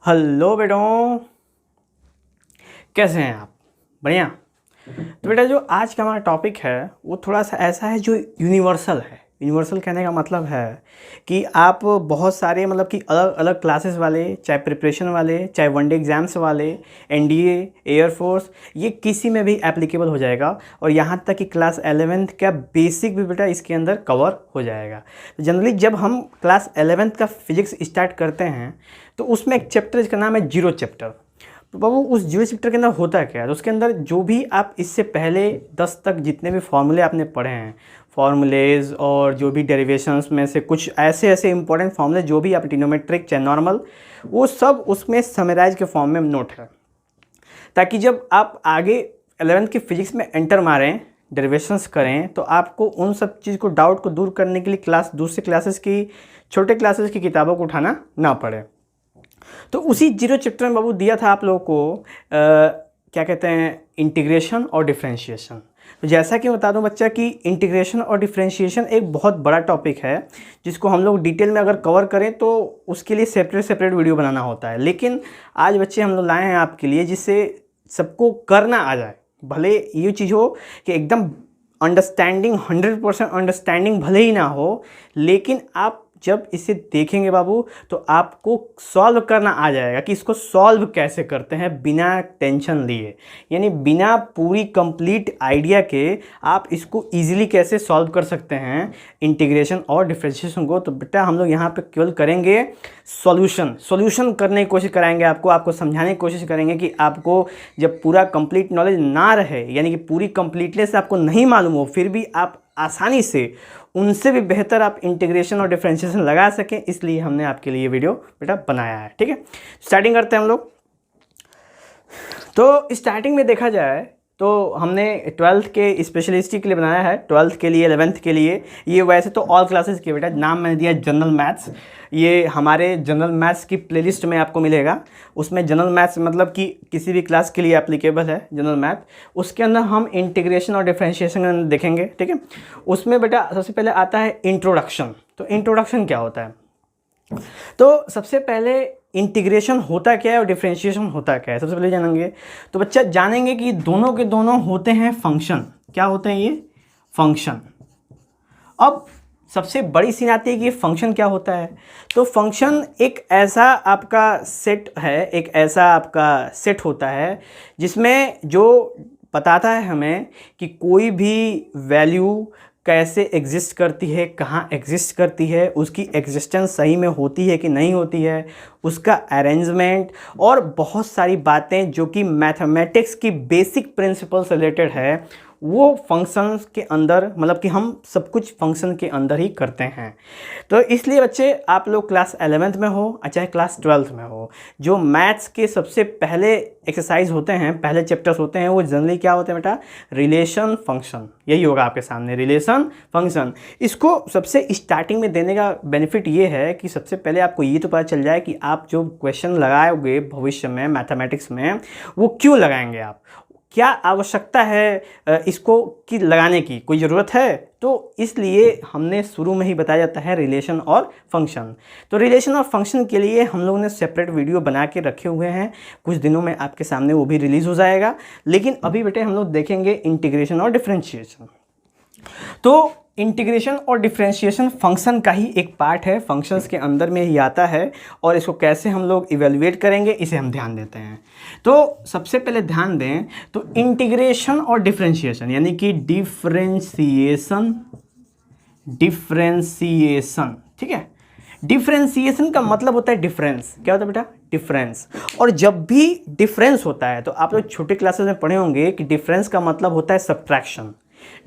Hello बेटों, कैसे हैं आप? बढ़िया। तो बेटा जो आज का हमारा टॉपिक है वो थोड़ा सा ऐसा है जो यूनिवर्सल है। यूनिवर्सल कहने का मतलब है कि आप बहुत सारे मतलब कि अलग अलग क्लासेस वाले, चाहे प्रिपरेशन वाले, चाहे वनडे एग्ज़ाम्स वाले, एनडीए, एयरफोर्स, ये किसी में भी एप्लीकेबल हो जाएगा। और यहाँ तक कि क्लास 11th का बेसिक भी बेटा इसके अंदर कवर हो जाएगा। तो जनरली जब हम क्लास 11th का फिजिक्स स्टार्ट करते हैं तो उसमें एक चैप्टर जिसका नाम है जीरो चैप्टर। तो बाबू उस जीरो चैप्टर के अंदर होता क्या है? तो उसके अंदर जो भी आप इससे पहले 10 तक जितने भी फॉर्मूले आपने पढ़े हैं, फॉर्मूलेज और जो भी डेरिवेशंस में से कुछ ऐसे ऐसे इंपॉर्टेंट फॉर्मूले जो भी आप ट्रिग्नोमेट्रिक चाहे नॉर्मल, वो सब उसमें समराइज के फॉर्म में नोट है, ताकि जब आप आगे 11th की फिजिक्स में एंटर मारें, डेरिवेशंस करें, तो आपको उन सब चीज़ को डाउट को दूर करने के लिए दूसरे क्लासेस की, छोटे क्लासेस की किताबों को उठाना ना पड़े। तो उसी जीरो चैप्टर में बाबू दिया था आप लोगों को क्या कहते हैं, इंटीग्रेशन और डिफरेंशिएशन। तो जैसा कि बता दूं बच्चा कि इंटीग्रेशन और डिफरेंशिएशन एक बहुत बड़ा टॉपिक है जिसको हम लोग डिटेल में अगर कवर करें तो उसके लिए सेपरेट वीडियो बनाना होता है। लेकिन आज बच्चे हम लोग लाए हैं आपके लिए जिससे सबको करना आ जाए। भले ये चीज़ हो कि एकदम अंडरस्टैंडिंग 100% अंडरस्टैंडिंग भले ही ना हो, लेकिन आप जब इसे देखेंगे बाबू तो आपको सॉल्व करना आ जाएगा कि इसको सॉल्व कैसे करते हैं बिना टेंशन लिए, यानी बिना पूरी कंप्लीट आइडिया के आप इसको इजीली कैसे सॉल्व कर सकते हैं इंटीग्रेशन और डिफरेंशिएशन को। तो बेटा हम लोग यहाँ पे केवल करेंगे सॉल्यूशन करने की कोशिश कराएंगे, आपको समझाने की कोशिश करेंगे कि आपको जब पूरा कंप्लीट नॉलेज ना रहे, यानी कि पूरी कंप्लीटनेस आपको नहीं मालूम हो, फिर भी आप आसानी से उनसे भी बेहतर आप इंटीग्रेशन और डिफरेंशिएशन लगा सकें, इसलिए हमने आपके लिए वीडियो बेटा बनाया है। ठीक है, स्टार्टिंग करते हैं हम लोग। तो स्टार्टिंग में देखा जाए तो हमने 12th के स्पेशलिस्ट के लिए बनाया है, 12th के लिए, 11th के लिए। ये वैसे तो ऑल क्लासेस के बेटा नाम मैंने दिया जनरल मैथ्स। ये हमारे जनरल मैथ्स की प्लेलिस्ट में आपको मिलेगा। उसमें जनरल मैथ्स मतलब कि किसी भी क्लास के लिए एप्लीकेबल है जनरल मैथ। उसके अंदर हम इंटीग्रेशन और डिफरेंशिएशन देखेंगे। ठीक है, उसमें बेटा सबसे पहले आता है इंट्रोडक्शन। तो इंट्रोडक्शन क्या होता है? तो सबसे पहले इंटीग्रेशन होता क्या है और डिफरेंशिएशन होता क्या है सबसे पहले जानेंगे। तो बच्चा जानेंगे कि दोनों के दोनों होते हैं फंक्शन। क्या होते हैं ये? फंक्शन। अब सबसे बड़ी सीन आती है कि ये फंक्शन क्या होता है। तो फंक्शन एक ऐसा आपका सेट है, एक ऐसा आपका सेट होता है जिसमें जो बताता है हमें कि कोई भी वैल्यू कैसे एग्जिस्ट करती है, कहाँ एग्जिस्ट करती है, उसकी एग्जिस्टेंस सही में होती है कि नहीं होती है, उसका अरेंजमेंट और बहुत सारी बातें जो कि मैथमेटिक्स की बेसिक प्रिंसिपल से रिलेटेड है, वो फंक्शंस के अंदर, मतलब कि हम सब कुछ फंक्शन के अंदर ही करते हैं। तो इसलिए बच्चे आप लोग क्लास 11th में हो चाहे क्लास 12th में हो, जो मैथ्स के सबसे पहले एक्सरसाइज होते हैं, पहले चैप्टर्स होते हैं, वो जनरली क्या होते हैं बेटा? Relation function. यही होगा आपके सामने, रिलेशन फंक्शन। इसको सबसे स्टार्टिंग में देने का बेनिफिट ये है कि सबसे पहले आपको ये तो पता चल जाए कि आप जो क्वेश्चन लगाओगे भविष्य में मैथमेटिक्स में, वो क्यों लगाएंगे आप, क्या आवश्यकता है इसको कि लगाने की कोई ज़रूरत है। तो इसलिए हमने शुरू में ही बताया जाता है रिलेशन और फंक्शन। तो रिलेशन और फंक्शन के लिए हम लोगों ने सेपरेट वीडियो बना के रखे हुए हैं, कुछ दिनों में आपके सामने वो भी रिलीज़ हो जाएगा। लेकिन अभी बेटे हम लोग देखेंगे इंटीग्रेशन और डिफरेंशिएशन। तो इंटीग्रेशन और डिफरेंशिएशन फंक्शन का ही एक पार्ट है, फंक्शंस के अंदर में ही आता है, और इसको कैसे हम लोग इवेल्युएट करेंगे इसे हम ध्यान देते हैं। तो सबसे पहले ध्यान दें तो इंटीग्रेशन और डिफरेंशिएशन, यानी कि डिफरेंशिएशन, ठीक है। डिफरेंशिएशन का मतलब होता है डिफरेंस। क्या होता है बेटा? डिफरेंस। और जब भी डिफरेंस होता है तो आप लोग छोटे क्लासेस में पढ़े होंगे कि डिफरेंस का मतलब होता है सब्ट्रैक्शन।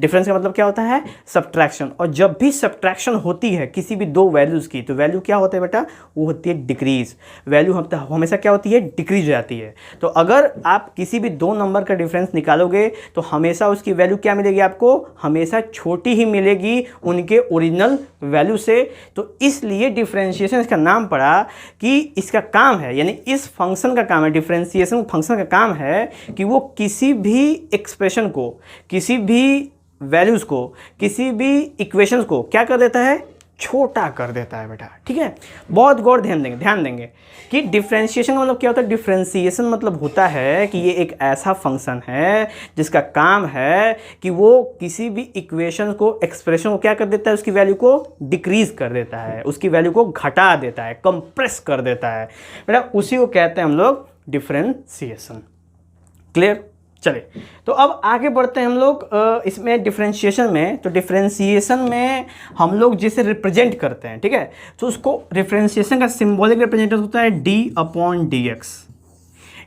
डिफरेंस का मतलब क्या होता है? सब्ट्रैक्शन। और जब भी सब्ट्रैक्शन होती है किसी भी दो वैल्यूज़ की, तो वैल्यू क्या होता है बेटा? वो होती है डिक्रीज। वैल्यू हमेशा क्या होती है? डिक्रीज हो जाती है। तो अगर आप किसी भी दो नंबर का डिफरेंस निकालोगे तो हमेशा उसकी वैल्यू क्या मिलेगी आपको? हमेशा छोटी ही मिलेगी उनके ओरिजिनल वैल्यू से। तो इसलिए डिफरेंशिएशन इसका नाम पड़ा कि इसका काम है, यानी इस फंक्शन का काम है, डिफरेंशिएशन फंक्शन का काम है कि वो किसी भी एक्सप्रेशन को, किसी भी वैल्यूज़ को, किसी भी इक्वेशंस को क्या कर देता है? छोटा कर देता है बेटा, ठीक है। बहुत गौर ध्यान देंगे कि डिफ्रेंशिएशन का मतलब क्या होता है। डिफ्रेंशिएशन मतलब होता है कि ये एक ऐसा फंक्शन है जिसका काम है कि वो किसी भी इक्वेशन को, एक्सप्रेशन को क्या कर देता है, उसकी वैल्यू को डिक्रीज कर देता है, उसकी वैल्यू को घटा देता है, कंप्रेस कर देता है बेटा, उसी को कहते हैं हम लोग डिफ्रेंशिएशन। क्लियर। चले तो अब आगे बढ़ते हैं हम लोग इसमें डिफरेंशिएशन में। तो डिफरेंशिएशन में हम लोग जिसे रिप्रेजेंट करते हैं, ठीक है, तो उसको डिफरेंशिएशन का सिंबॉलिक रिप्रेजेंटेशन होता है d/dx।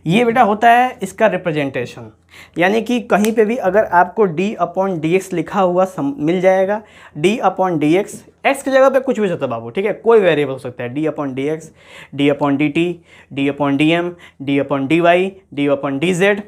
ये बेटा होता है इसका रिप्रेजेंटेशन, यानी कि कहीं पे भी अगर आपको d/dx लिखा हुआ मिल जाएगा, d/dx x की जगह पे कुछ भी हो सकता है बाबू, ठीक है, कोई वेरिएबल हो सकता है, d/dx, d/dt, d/dm, d/dy, d/dz,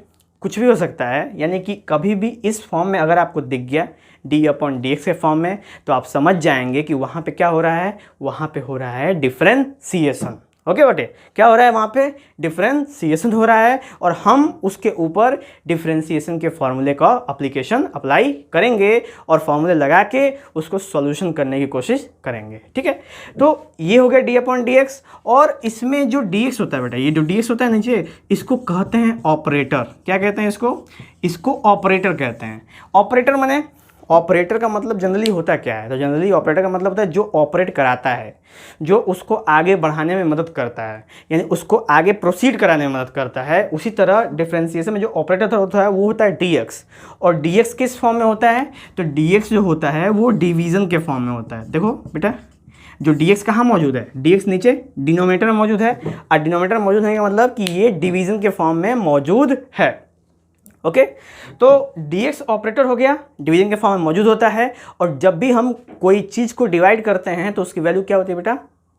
कुछ भी हो सकता है। यानी कि कभी भी इस फॉर्म में अगर आपको दिख गया d/dx के फॉर्म में, तो आप समझ जाएंगे कि वहाँ पे क्या हो रहा है, वहाँ पे हो रहा है डिफरेंशिएशन। ओके बेटे, क्या हो रहा है वहाँ पे, डिफरेंशिएशन हो रहा है, और हम उसके ऊपर डिफरेंशिएशन के फॉर्मूले का एप्लीकेशन अप्लाई करेंगे और फॉर्मूले लगा के उसको सॉल्यूशन करने की कोशिश करेंगे, ठीक है। तो ये हो गया d/dx, और इसमें जो dx होता है बेटा, ये जो dx होता है नीचे, इसको कहते हैं ऑपरेटर। क्या कहते हैं इसको ऑपरेटर कहते हैं। ऑपरेटर माने, ऑपरेटर का मतलब जनरली होता क्या है, तो जनरली ऑपरेटर का मतलब होता है जो ऑपरेट कराता है, जो उसको आगे बढ़ाने में मदद करता है, यानी उसको आगे प्रोसीड कराने में मदद करता है। उसी तरह डिफरेंशिएशन में जो ऑपरेटर होता है वो होता है dx, और dx किस फॉर्म में होता है, तो dx जो होता है वो डिवीज़न के फॉर्म में होता है। देखो बेटा, जो dx कहाँ मौजूद है, dx नीचे डिनोमिनेटर में मौजूद है, और डिनोमिनेटर में मौजूद है का मतलब कि ये डिवीज़न के फॉर्म में मौजूद है। ओके, तो dx ऑपरेटर हो गया, डिवीजन के फॉर्म में मौजूद होता है, और जब भी हम कोई चीज़ को डिवाइड करते हैं तो उसकी वैल्यू क्या होती है बेटा,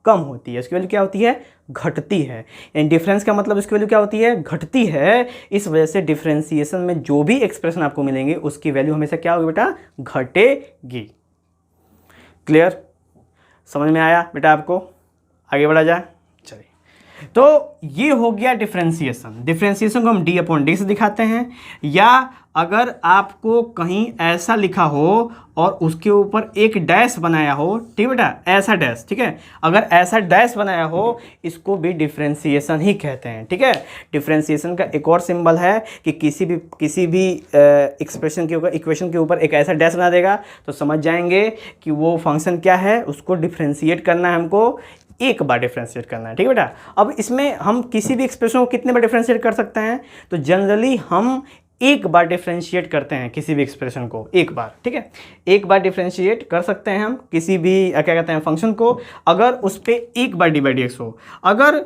कम होती है, उसकी वैल्यू क्या होती है, घटती है। यानी डिफरेंस का मतलब उसकी वैल्यू क्या होती है, घटती है। इस वजह से डिफरेंशिएशन में जो भी एक्सप्रेशन आपको मिलेंगे उसकी वैल्यू हमेशा क्या होगी बेटा, घटेगी। क्लियर, समझ में आया बेटा आपको, आगे बढ़ा जाए। चलिए, तो ये हो गया डिफरेंशिएशन। डिफरेंशिएशन को हम d/d से दिखाते हैं, या अगर आपको कहीं ऐसा लिखा हो और उसके ऊपर एक डैश बनाया हो, ठीक बेटा, ऐसा डैश, ठीक है, अगर ऐसा डैश बनाया हो, इसको भी डिफरेंशिएशन ही कहते हैं, ठीक है। डिफरेंशिएशन का एक और सिंबल है कि किसी भी एक्सप्रेशन के ऊपर, इक्वेशन के ऊपर एक ऐसा डैश बना देगा तो समझ जाएंगे कि वो फंक्शन क्या है, उसको डिफरेंशिएट करना है, हमको एक बार डिफरेंशिएट करना है, ठीक है बेटा। अब इसमें हम किसी भी एक्सप्रेशन को कितने बार डिफरेंशिएट कर सकते हैं, तो जनरली हम एक बार डिफरेंशिएट करते हैं किसी भी एक्सप्रेशन को, एक बार, ठीक है, एक बार डिफरेंशिएट कर सकते हैं हम किसी भी क्या कहते हैं फंक्शन को, अगर उस पर एक बार d/dx हो, अगर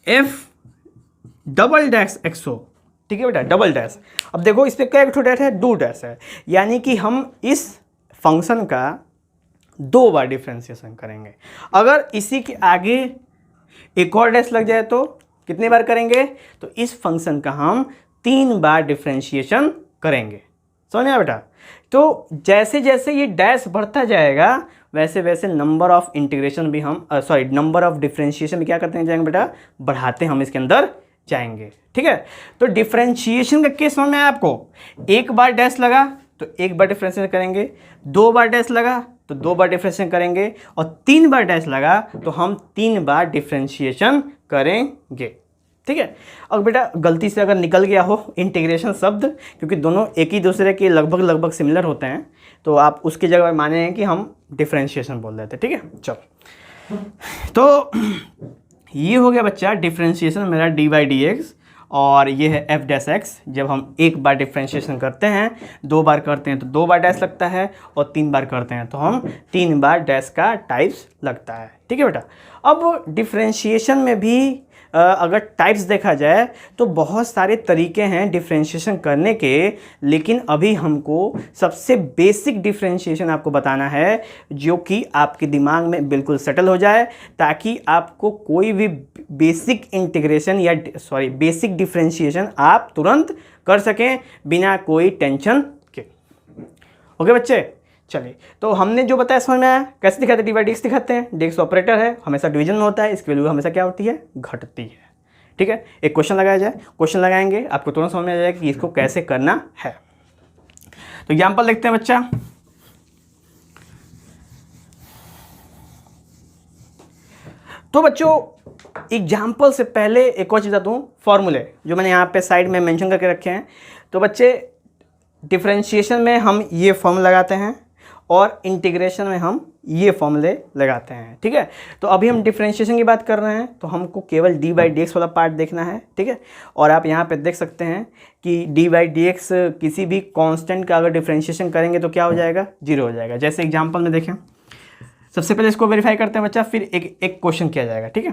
f"x हो, ठीक है बेटा, डबल डैश। अब देखो इस पर क्या एक डैश है, 2 डैश है, यानी कि हम इस फंक्शन का 2 बार डिफरेंशिएशन करेंगे। अगर इसी के आगे एक और डैश लग जाए तो कितनी बार करेंगे, तो इस फंक्शन का हम 3 बार डिफरेंशिएशन करेंगे। समझ आया बेटा। तो जैसे जैसे ये डैश बढ़ता जाएगा वैसे वैसे नंबर ऑफ इंटीग्रेशन भी हम नंबर ऑफ डिफरेंशिएशन भी क्या करते हैं जाएंगे बेटा, बढ़ाते हम इसके अंदर जाएंगे, ठीक है। तो डिफरेंशिएशन का केस समझ में आया आपको, एक बार डैश लगा तो एक बार डिफरेंशिएशन करेंगे, 2 बार डैश लगा तो 2 बार डिफरेंशिएशन करेंगे, और 3 बार डैश लगा तो हम 3 बार डिफरेंशिएशन करेंगे, ठीक है। और बेटा गलती से अगर निकल गया हो इंटीग्रेशन शब्द, क्योंकि दोनों एक ही दूसरे के लगभग सिमिलर होते हैं, तो आप उसकी जगह माने हैं कि हम डिफरेंशिएशन बोल रहे थे, ठीक है। चलो, तो ये हो गया बच्चा डिफरेंशिएशन मेरा d/dx, और ये है f'(x). जब हम एक बार डिफरेंशिएशन करते हैं, 2 बार करते हैं तो 2 बार डैश लगता है, और 3 बार करते हैं तो हम 3 बार डैश का टाइप्स लगता है, ठीक है बेटा। अब डिफरेंशिएशन में भी अगर टाइप्स देखा जाए तो बहुत सारे तरीके हैं डिफरेंशिएशन करने के, लेकिन अभी हमको सबसे बेसिक डिफरेंशिएशन आपको बताना है जो कि आपके दिमाग में बिल्कुल सेटल हो जाए, ताकि आपको कोई भी बेसिक इंटीग्रेशन या बेसिक डिफरेंशिएशन आप तुरंत कर सकें बिना कोई टेंशन के। ओके बच्चे, चलिए, तो हमने जो बताया समझ में आया, कैसे दिखाते हैं, d/dx दिखाते हैं, dx ऑपरेटर है, हमेशा डिवीजन में होता है, इसकी वैल्यू हमेशा क्या होती है, घटती है, ठीक है। एक क्वेश्चन लगाया जाए, क्वेश्चन लगाएंगे आपको तुरंत समझ में आ जाएगा कि इसको कैसे करना है। तो एग्जाम्पल देखते हैं बच्चा। तो बच्चों एग्जाम्पल से पहले एक और चीज़ बता दूँ, फॉर्मूले जो मैंने यहाँ पे साइड में मेंशन करके रखे हैं। तो बच्चे डिफरेंशिएशन में हम ये फॉर्मूला लगाते हैं और इंटीग्रेशन में हम ये फॉर्मूले लगाते हैं, ठीक है। तो अभी हम डिफरेंशिएशन की बात कर रहे हैं, तो हमको केवल d/dx वाला पार्ट देखना है, ठीक है। और आप यहाँ पे देख सकते हैं कि d/dx किसी भी कांस्टेंट का अगर डिफरेंशिएशन करेंगे तो क्या हो जाएगा, 0 हो जाएगा। जैसे एग्जांपल में देखें, सबसे पहले इसको वेरीफाई करते हैं बच्चा, फिर एक क्वेश्चन किया जाएगा, ठीक है।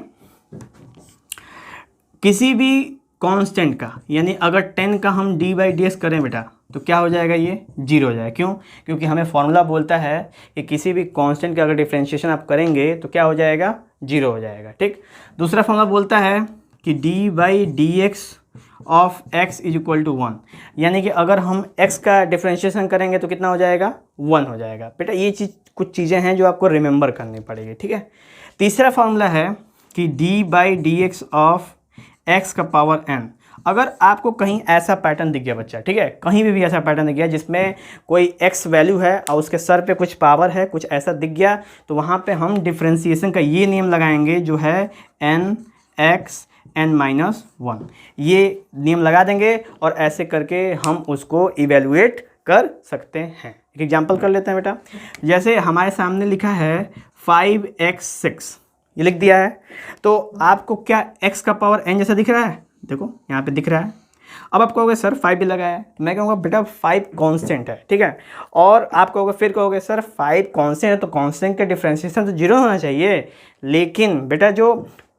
किसी भी कांस्टेंट का, यानी अगर 10 का हम d/dx करें बेटा तो क्या हो जाएगा, ये 0 हो जाएगा। क्यों? क्योंकि हमें फॉर्मूला बोलता है कि किसी भी कांस्टेंट का अगर डिफरेंशिएशन आप करेंगे तो क्या हो जाएगा, 0 हो जाएगा, ठीक। दूसरा फॉर्मूला बोलता है कि d/dx of x is equal to 1, यानी कि अगर हम x का डिफरेंशिएशन करेंगे तो कितना हो जाएगा, 1 हो जाएगा। बेटा ये कुछ चीज़ें हैं जो आपको रिमेंबर करनी पड़ेगी, ठीक है। तीसरा फॉर्मूला है कि d/dx ऑफ x का पावर n। अगर आपको कहीं ऐसा पैटर्न दिख गया बच्चा, ठीक है, कहीं भी ऐसा पैटर्न दिख गया जिसमें कोई x वैल्यू है और उसके सर पे कुछ पावर है, कुछ ऐसा दिख गया, तो वहाँ पे हम डिफरेंशिएशन का ये नियम लगाएंगे जो है n(x n-1), ये नियम लगा देंगे और ऐसे करके हम उसको इवेलुएट कर सकते हैं। एक एग्जांपल कर लेते हैं बेटा, जैसे हमारे सामने लिखा है 5x6, ये लिख दिया है, तो आपको क्या x का पावर n जैसा दिख रहा है, देखो यहाँ पे दिख रहा है। अब आप कहोगे सर 5 भी लगाया है, मैं कहूँगा बेटा 5 कांस्टेंट है, ठीक है। और आप कहोगे, फिर कहोगे सर 5 कांस्टेंट है तो कांस्टेंट का डिफरेंशिएशन तो 0 होना चाहिए, लेकिन बेटा जो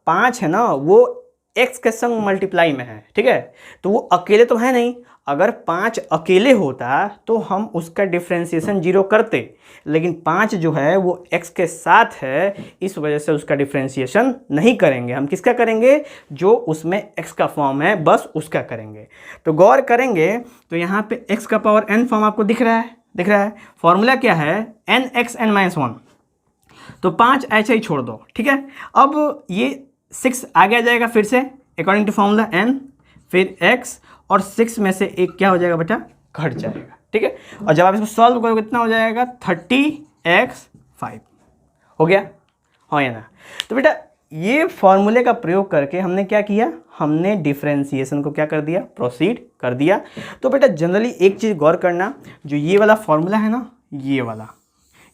5 है ना वो x के संग मल्टीप्लाई में है, ठीक है, तो वो अकेले तो है नहीं। अगर 5 अकेले होता तो हम उसका डिफरेंशिएशन 0 करते, लेकिन 5 जो है वो x के साथ है, इस वजह से उसका डिफरेंशिएशन नहीं करेंगे। हम किसका करेंगे, जो उसमें x का फॉर्म है बस उसका करेंगे। तो गौर करेंगे तो यहाँ पे x का पावर n फॉर्म आपको दिख रहा है। फॉर्मूला क्या है, n(x n-1), तो 5 ऐसे ही छोड़ दो, ठीक है। अब ये 6 आगे आ जाएगा फिर से अकॉर्डिंग टू फॉर्मूला n, फिर x, और 6 में से एक क्या हो जाएगा बेटा, घट जाएगा, ठीक है। और जब आप इसको सॉल्व करोगे कितना हो जाएगा, 30x5 हो गया, हाँ या ना। तो बेटा ये फॉर्मूले का प्रयोग करके हमने क्या किया, हमने डिफरेंशिएशन को क्या कर दिया, प्रोसीड कर दिया। तो बेटा जनरली एक चीज़ गौर करना, जो ये वाला फॉर्मूला है ना, ये वाला,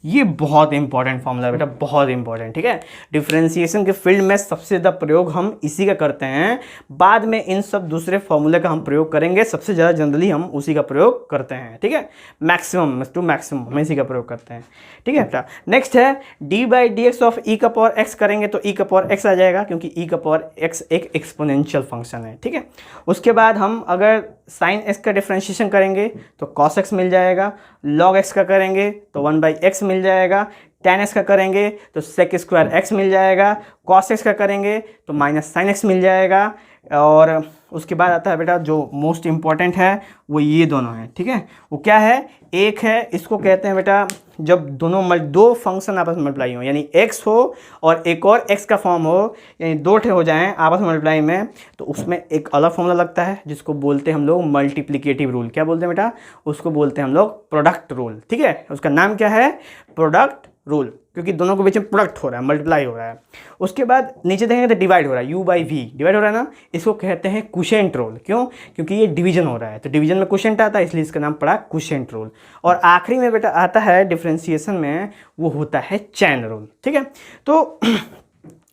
ये बहुत इंपॉर्टेंट फॉर्मूला है बेटा, बहुत इंपॉर्टेंट, ठीक है। डिफरेंशिएशन के फील्ड में सबसे ज़्यादा प्रयोग हम इसी का करते हैं, बाद में इन सब दूसरे फॉर्मूले का हम प्रयोग करेंगे, सबसे ज़्यादा जनरली हम उसी का प्रयोग करते हैं, ठीक है। मैक्सिमम टू मैक्सिमम हम इसी का प्रयोग करते हैं, ठीक है बेटा। नेक्स्ट है d/dx ऑफ e का पावर x करेंगे तो e का पावर x आ जाएगा, क्योंकि e का पावर x एक एक्सपोनेंशियल फंक्शन है, ठीक है। उसके बाद हम अगर साइन x का डिफरेंशिएशन करेंगे तो cos x मिल जाएगा, log x का करेंगे तो 1/x मिल जाएगा, tan x का करेंगे तो sec² x मिल जाएगा, cos x का करेंगे तो -sin x मिल जाएगा। और उसके बाद आता है बेटा जो मोस्ट इम्पॉर्टेंट है वो ये दोनों हैं, ठीक है। वो क्या है, एक है, इसको कहते हैं बेटा जब दो फंक्शन आपस में मल्टीप्लाई हो, यानी x हो और एक और x का फॉर्म हो, यानी दो ठे हो जाएं आपस में मल्टीप्लाई में, तो उसमें एक अलग फॉर्मूला लगता है जिसको बोलते हैं हम लोग मल्टीप्लिकेटिव रूल। क्या बोलते हैं बेटा, उसको बोलते हैं हम लोग प्रोडक्ट रूल, ठीक है। उसका नाम क्या है, प्रोडक्ट रूल, क्योंकि दोनों के बीच में प्रोडक्ट हो रहा है, मल्टीप्लाई हो रहा है। उसके बाद नीचे देखेंगे तो डिवाइड हो रहा है, u/v डिवाइड हो रहा है ना, इसको कहते हैं क्वोशिएंट रूल। क्यों, क्योंकि ये डिवीजन हो रहा है, तो डिवीजन में क्वोशिएंट आता है, इसलिए इसका नाम पड़ा क्वोशिएंट रूल। और आखिरी में बेटा आता है डिफरेंशिएशन में, वो होता है चैन रूल, ठीक है। तो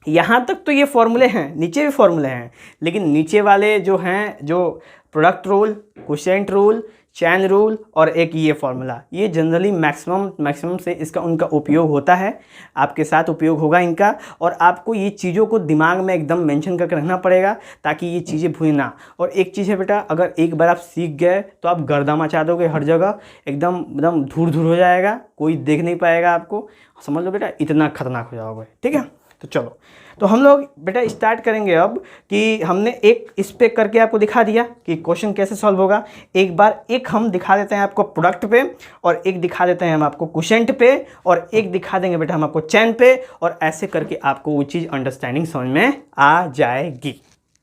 यहाँ तक तो ये फॉर्मूले हैं, नीचे भी फॉर्मूले हैं, लेकिन नीचे वाले जो हैं, जो product rule, quotient rule, chain rule और एक ये फॉर्मूला, ये जनरली मैक्सिमम से इसका उनका उपयोग होता है, आपके साथ उपयोग होगा इनका। और आपको ये चीज़ों को दिमाग में एकदम मेंशन करके रखना पड़ेगा ताकि ये चीज़ें भूलें ना। और एक चीज़ है बेटा, अगर एक बार आप सीख गए तो आप गर्दा मचा दोगे हर जगह, एकदम धूल हो जाएगा, कोई देख नहीं पाएगा आपको, समझ लो बेटा इतना खतरनाक हो जाओगे, ठीक है। तो चलो, तो हम लोग बेटा स्टार्ट करेंगे अब कि हमने एक इस पे करके आपको दिखा दिया कि क्वेश्चन कैसे सॉल्व होगा। एक बार एक हम दिखा देते हैं आपको प्रोडक्ट पे, और एक दिखा देते हैं हम आपको क्वोशिएंट पे, और एक दिखा देंगे बेटा हम आपको चैन पे, और ऐसे करके आपको वो चीज़ अंडरस्टैंडिंग समझ में आ जाएगी,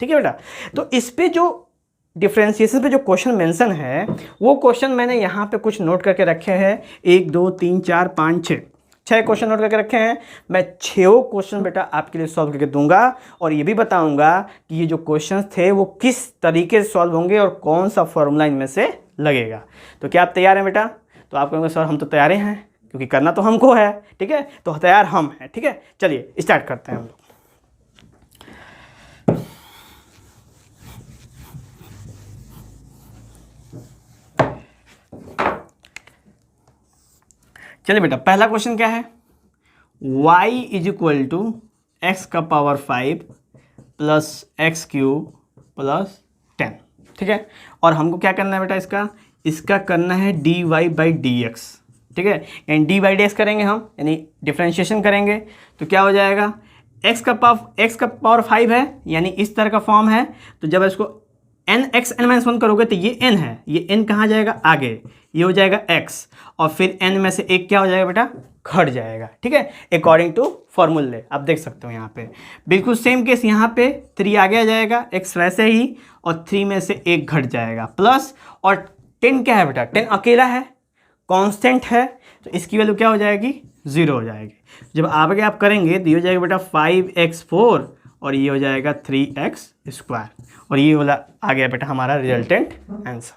ठीक है बेटा। तो इस पे जो डिफरेंशिएशन पे जो क्वेश्चन मेंशन है, वो क्वेश्चन मैंने यहाँ पे कुछ नोट करके रखे हैं, 1 2 3 4 5 6 6 क्वेश्चन नोट करके रखे हैं। मैं 6 क्वेश्चन बेटा आपके लिए सॉल्व करके दूंगा और ये भी बताऊंगा कि ये जो क्वेश्चन थे वो किस तरीके से सॉल्व होंगे और कौन सा फॉर्मूला इनमें से लगेगा। तो क्या आप तैयार हैं बेटा? तो आप कहेंगे सर हम तो तैयार हैं, क्योंकि करना तो हमको है, ठीक है, तो तैयार हम हैं, ठीक है। चलिए स्टार्ट करते हैं हम लोग। चलिए बेटा, पहला क्वेश्चन क्या है? y is equal to x का power 5 plus x cube plus 10, ठीक है। और हमको क्या करना है बेटा? इसका करना है dy बाई डी एक्स, ठीक है। यानी डी बाई डी एक्स करेंगे हम, यानी डिफ्रेंशिएशन करेंगे। तो क्या हो जाएगा? x का पावर 5 है, यानी इस तरह का फॉर्म है। तो जब इसको n x n माइनस 1 करोगे तो ये n है, ये n कहाँ जाएगा? आगे, ये हो जाएगा x, और फिर n में से एक क्या हो जाएगा बेटा? घट जाएगा, ठीक है, अकॉर्डिंग टू फॉर्मूले। आप देख सकते हो यहाँ पे बिल्कुल सेम केस, यहाँ पे 3 आगे आ जाएगा, x वैसे ही, और 3 में से एक घट जाएगा, प्लस, और 10 क्या है बेटा? 10 अकेला है, कांस्टेंट है, तो इसकी वैल्यू क्या हो जाएगी? 0 हो जाएगी। जब आगे आप करेंगे तो ये हो जाएगा बेटा 5x4 और ये हो जाएगा 3x², और ये वाला आ गया बेटा हमारा रिजल्टेंट आंसर,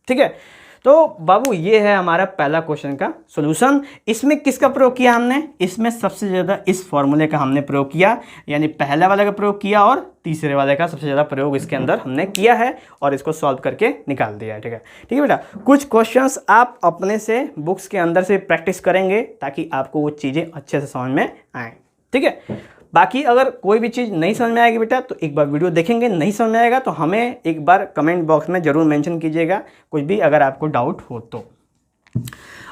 ठीक है। तो बाबू ये है हमारा पहला क्वेश्चन का सॉल्यूशन। इसमें किसका प्रयोग किया हमने? इसमें सबसे ज़्यादा इस फॉर्मूले का हमने प्रयोग किया, यानी पहले वाले का प्रयोग किया और तीसरे वाले का सबसे ज़्यादा प्रयोग इसके अंदर हमने किया है और इसको सॉल्व करके निकाल दिया है, ठीक है। ठीक है बेटा, कुछ क्वेश्चंस आप अपने से बुक्स के अंदर से प्रैक्टिस करेंगे ताकि आपको वो चीज़ें अच्छे से समझ में आएँ, ठीक है। बाकी अगर कोई भी चीज़ नहीं समझ में आएगी बेटा तो एक बार वीडियो देखेंगे, नहीं समझ में आएगा तो हमें एक बार कमेंट बॉक्स में ज़रूर मेंशन कीजिएगा, कुछ भी अगर आपको डाउट हो तो।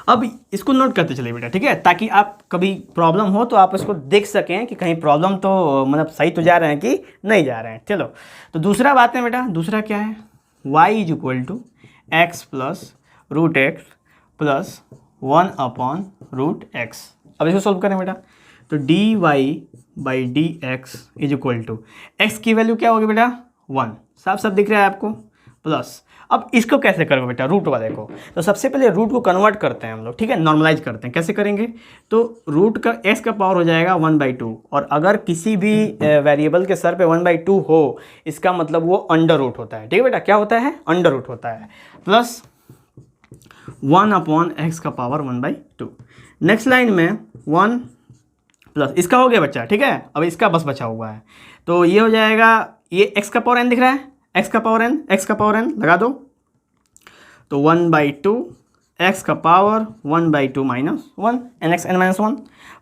अब इसको नोट करते चलिए बेटा, ठीक है, ताकि आप कभी प्रॉब्लम हो तो आप इसको देख सकें कि कहीं प्रॉब्लम तो मतलब सही तो जा रहे हैं कि नहीं जा रहे हैं। चलो, तो दूसरा बात है बेटा, दूसरा क्या है? y is equal to x plus root x plus 1/√x। अब इसको सॉल्व करें बेटा, तो dy by d x is equal to x की वैल्यू क्या होगी बेटा? 1, साफ साफ दिख रहा है आपको, प्लस। अब इसको कैसे करोगे बेटा? रूट वाले को, तो सबसे पहले रूट को कन्वर्ट करते हैं हम लोग, ठीक है, नॉर्मलाइज करते हैं। कैसे करेंगे? तो रूट का एक्स का पावर हो जाएगा 1/2, और अगर किसी भी वेरिएबल के सर पे 1/2 हो, इसका मतलब वो अंडर रूट होता है, ठीक है बेटा। क्या होता है? अंडर रूट होता है, प्लस 1/x का पावर 1/2। नेक्स्ट लाइन में 1 प्लस इसका हो गया बच्चा, ठीक है। अब इसका बस बचा हुआ है, तो ये हो जाएगा, ये x का पावर n दिख रहा है, x का पावर n लगा दो, तो 1/2 x का power 1/2 minus 1 nx n minus 1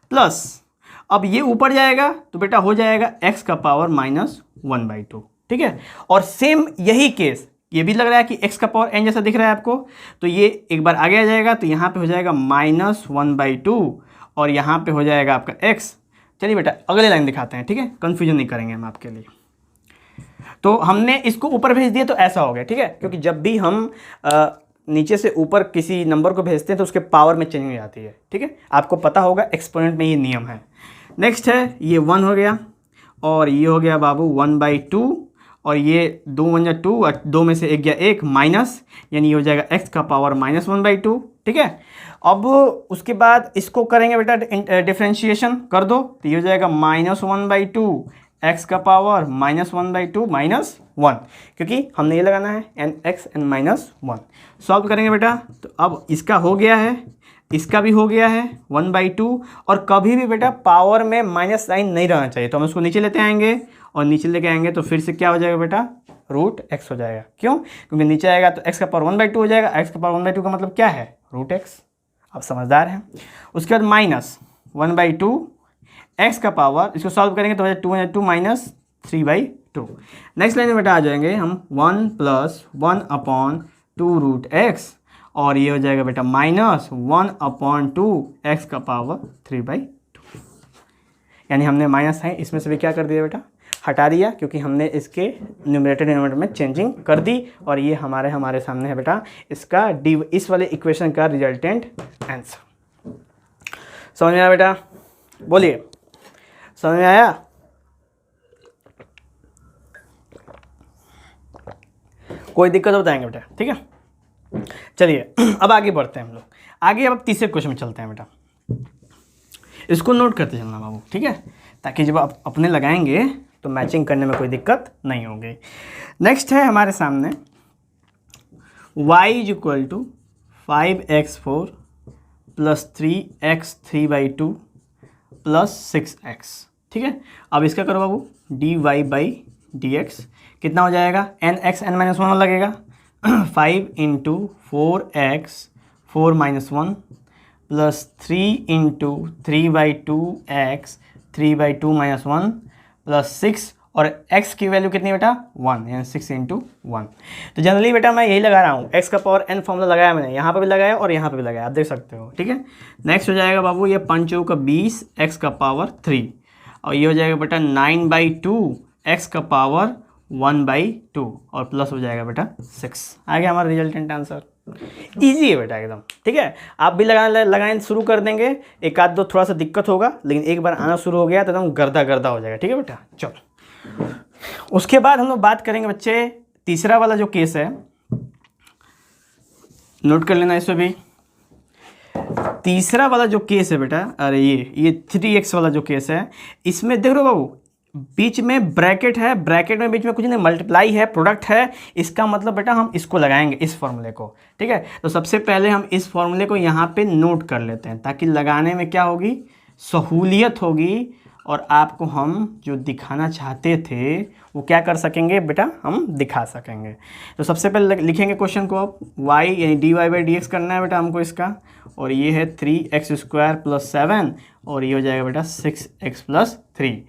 plus, अब ये ऊपर जाएगा तो बेटा हो जाएगा x का पावर माइनस 1/2, ठीक है। और सेम यही केस, ये भी लग रहा है कि x का पावर n जैसा दिख रहा है आपको, तो ये एक बार आगे आ जाएगा, तो यहाँ पे हो जाएगा माइनस 1/2 और यहाँ पे हो जाएगा आपका x। चलिए बेटा अगले लाइन दिखाते हैं, ठीक है, कंफ्यूजन नहीं करेंगे हम आपके लिए। तो हमने इसको ऊपर भेज दिया तो ऐसा हो गया, ठीक है, क्योंकि जब भी हम नीचे से ऊपर किसी नंबर को भेजते हैं तो उसके पावर में चेंज हो जाती है, ठीक है, आपको पता होगा, एक्सपोनेंट में ये नियम है। नेक्स्ट है ये 1 हो गया, और ये हो गया बाबू 1/2, और ये 2 1 जा 2, और 2 में से एक गया 1 माइनस, यानी ये हो जाएगा x का पावर माइनस 1/2, ठीक है। अब उसके बाद इसको करेंगे बेटा डिफ्रेंशिएशन कर दो, तो ये हो जाएगा माइनस 1/2 x का पावर माइनस 1/2 माइनस 1, क्योंकि हमने ये लगाना है nx n माइनस 1। सॉल्व करेंगे बेटा, तो अब इसका हो गया है, इसका भी हो गया है 1/2, और कभी भी बेटा पावर में माइनस साइन नहीं रहना चाहिए, तो हम इसको नीचे लेते आएंगे, और नीचे लेके आएंगे तो फिर से क्या हो जाएगा बेटा? √x हो जाएगा। क्यों? क्योंकि नीचे आएगा तो x का पावर 1/2 हो जाएगा, x का पावर 1/2 का मतलब क्या है? √x। आप समझदार हैं। उसके बाद माइनस 1/2 x का पावर, इसको सॉल्व करेंगे तो हो जाएगा 2 माइनस 3/2। नेक्स्ट लाइन में बेटा आ जाएंगे हम 1 प्लस 1/2√x, और ये हो जाएगा बेटा माइनस 1/2 x का पावर 3/2, यानी हमने माइनस है इसमें से भी क्या कर दिया बेटा? हटा दिया, क्योंकि हमने इसके न्यूमरेटर डिनोमिनेटर में चेंजिंग कर दी, और ये हमारे सामने है बेटा इसका इस वाले इक्वेशन का रिजल्टेंट आंसर। समझ में आया बेटा? बोलिए, समझ में आया? कोई दिक्कत हो बताएंगे बेटा, ठीक है। चलिए अब आगे बढ़ते हैं हम लोग आगे। अब तीसरे क्वेश्चन में चलते हैं बेटा। इसको नोट करते चलना बाबू, ठीक है, ताकि जब आप अपने लगाएंगे तो मैचिंग करने में कोई दिक्कत नहीं होगी। नेक्स्ट है हमारे सामने y equal to 5x4 plus 3x3/2 plus 6x, ठीक है। अब इसका करो बाबू dy/dx कितना हो जाएगा, n(x(n-1) लगेगा 5 into 4x4 - 1 plus 3 into 3/2x 3/2 - 1 plus 6 और x की वैल्यू कितनी बेटा 1, यानी 6 इंटू 1। तो जनरली बेटा मैं यही लगा रहा हूँ, x का पावर n फॉर्मूला लगाया मैंने, यहाँ पे भी लगाया और यहाँ पे भी लगाया, आप देख सकते हो, ठीक है। नेक्स्ट हो जाएगा बाबू ये 5 चौक का 20 x का पावर 3 और ये हो जाएगा बेटा 9/2 x का पावर 1/2 और प्लस हो जाएगा बेटा 6। आ गया हमारा रिजल्टेंट आंसर। ईजी है बेटा एकदम, ठीक है। आप भी लगाने शुरू कर देंगे, एक आध दो थोड़ा सा दिक्कत होगा, लेकिन एक बार आना शुरू हो गया तो एकदम गर्दा गर्दा हो जाएगा, ठीक है बेटा। चलो उसके बाद हम लोग बात करेंगे बच्चे तीसरा वाला जो केस है, नोट कर लेना इसमें भी। तीसरा वाला जो केस है बेटा, अरे ये 3x वाला जो केस है, इसमें देख रहे हो बाबू बीच में ब्रैकेट है, ब्रैकेट में बीच में कुछ नहीं, मल्टीप्लाई है, प्रोडक्ट है, इसका मतलब बेटा हम इसको लगाएंगे, इस फॉर्मूले को, ठीक है। तो सबसे पहले हम इस फॉर्मूले को यहाँ पे नोट कर लेते हैं, ताकि लगाने में क्या होगी, सहूलियत होगी, और आपको हम जो दिखाना चाहते थे वो क्या कर सकेंगे बेटा, हम दिखा सकेंगे। तो सबसे पहले लिखेंगे क्वेश्चन को, अब y यानी dy/dx करना है बेटा हमको इसका, और ये है 3x² + 7 और ये हो जाएगा बेटा 6x + 3।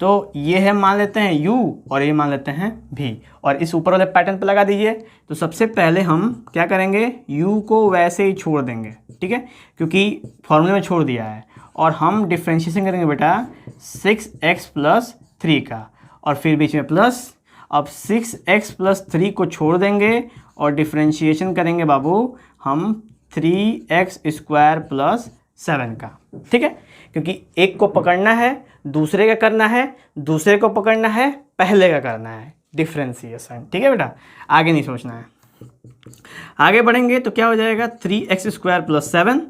तो ये है मान लेते हैं u और ये मान लेते हैं v, और इस ऊपर वाले पैटर्न पे लगा दीजिए। तो सबसे पहले हम क्या करेंगे, u को वैसे ही छोड़ देंगे, ठीक है, क्योंकि फॉर्मूले में छोड़ दिया है, और हम डिफ्रेंशिएशन करेंगे बेटा 6x + 3 का, और फिर बीच में प्लस। अब 6x + 3 को छोड़ देंगे और डिफ्रेंशिएशन करेंगे बाबू हम 3x² + 7 का, ठीक है, क्योंकि एक को पकड़ना है, दूसरे का करना है, दूसरे को पकड़ना है, पहले का करना है, डिफ्रेंशिएशन, ठीक है बेटा, आगे नहीं सोचना है। आगे बढ़ेंगे तो क्या हो जाएगा 3x² + 7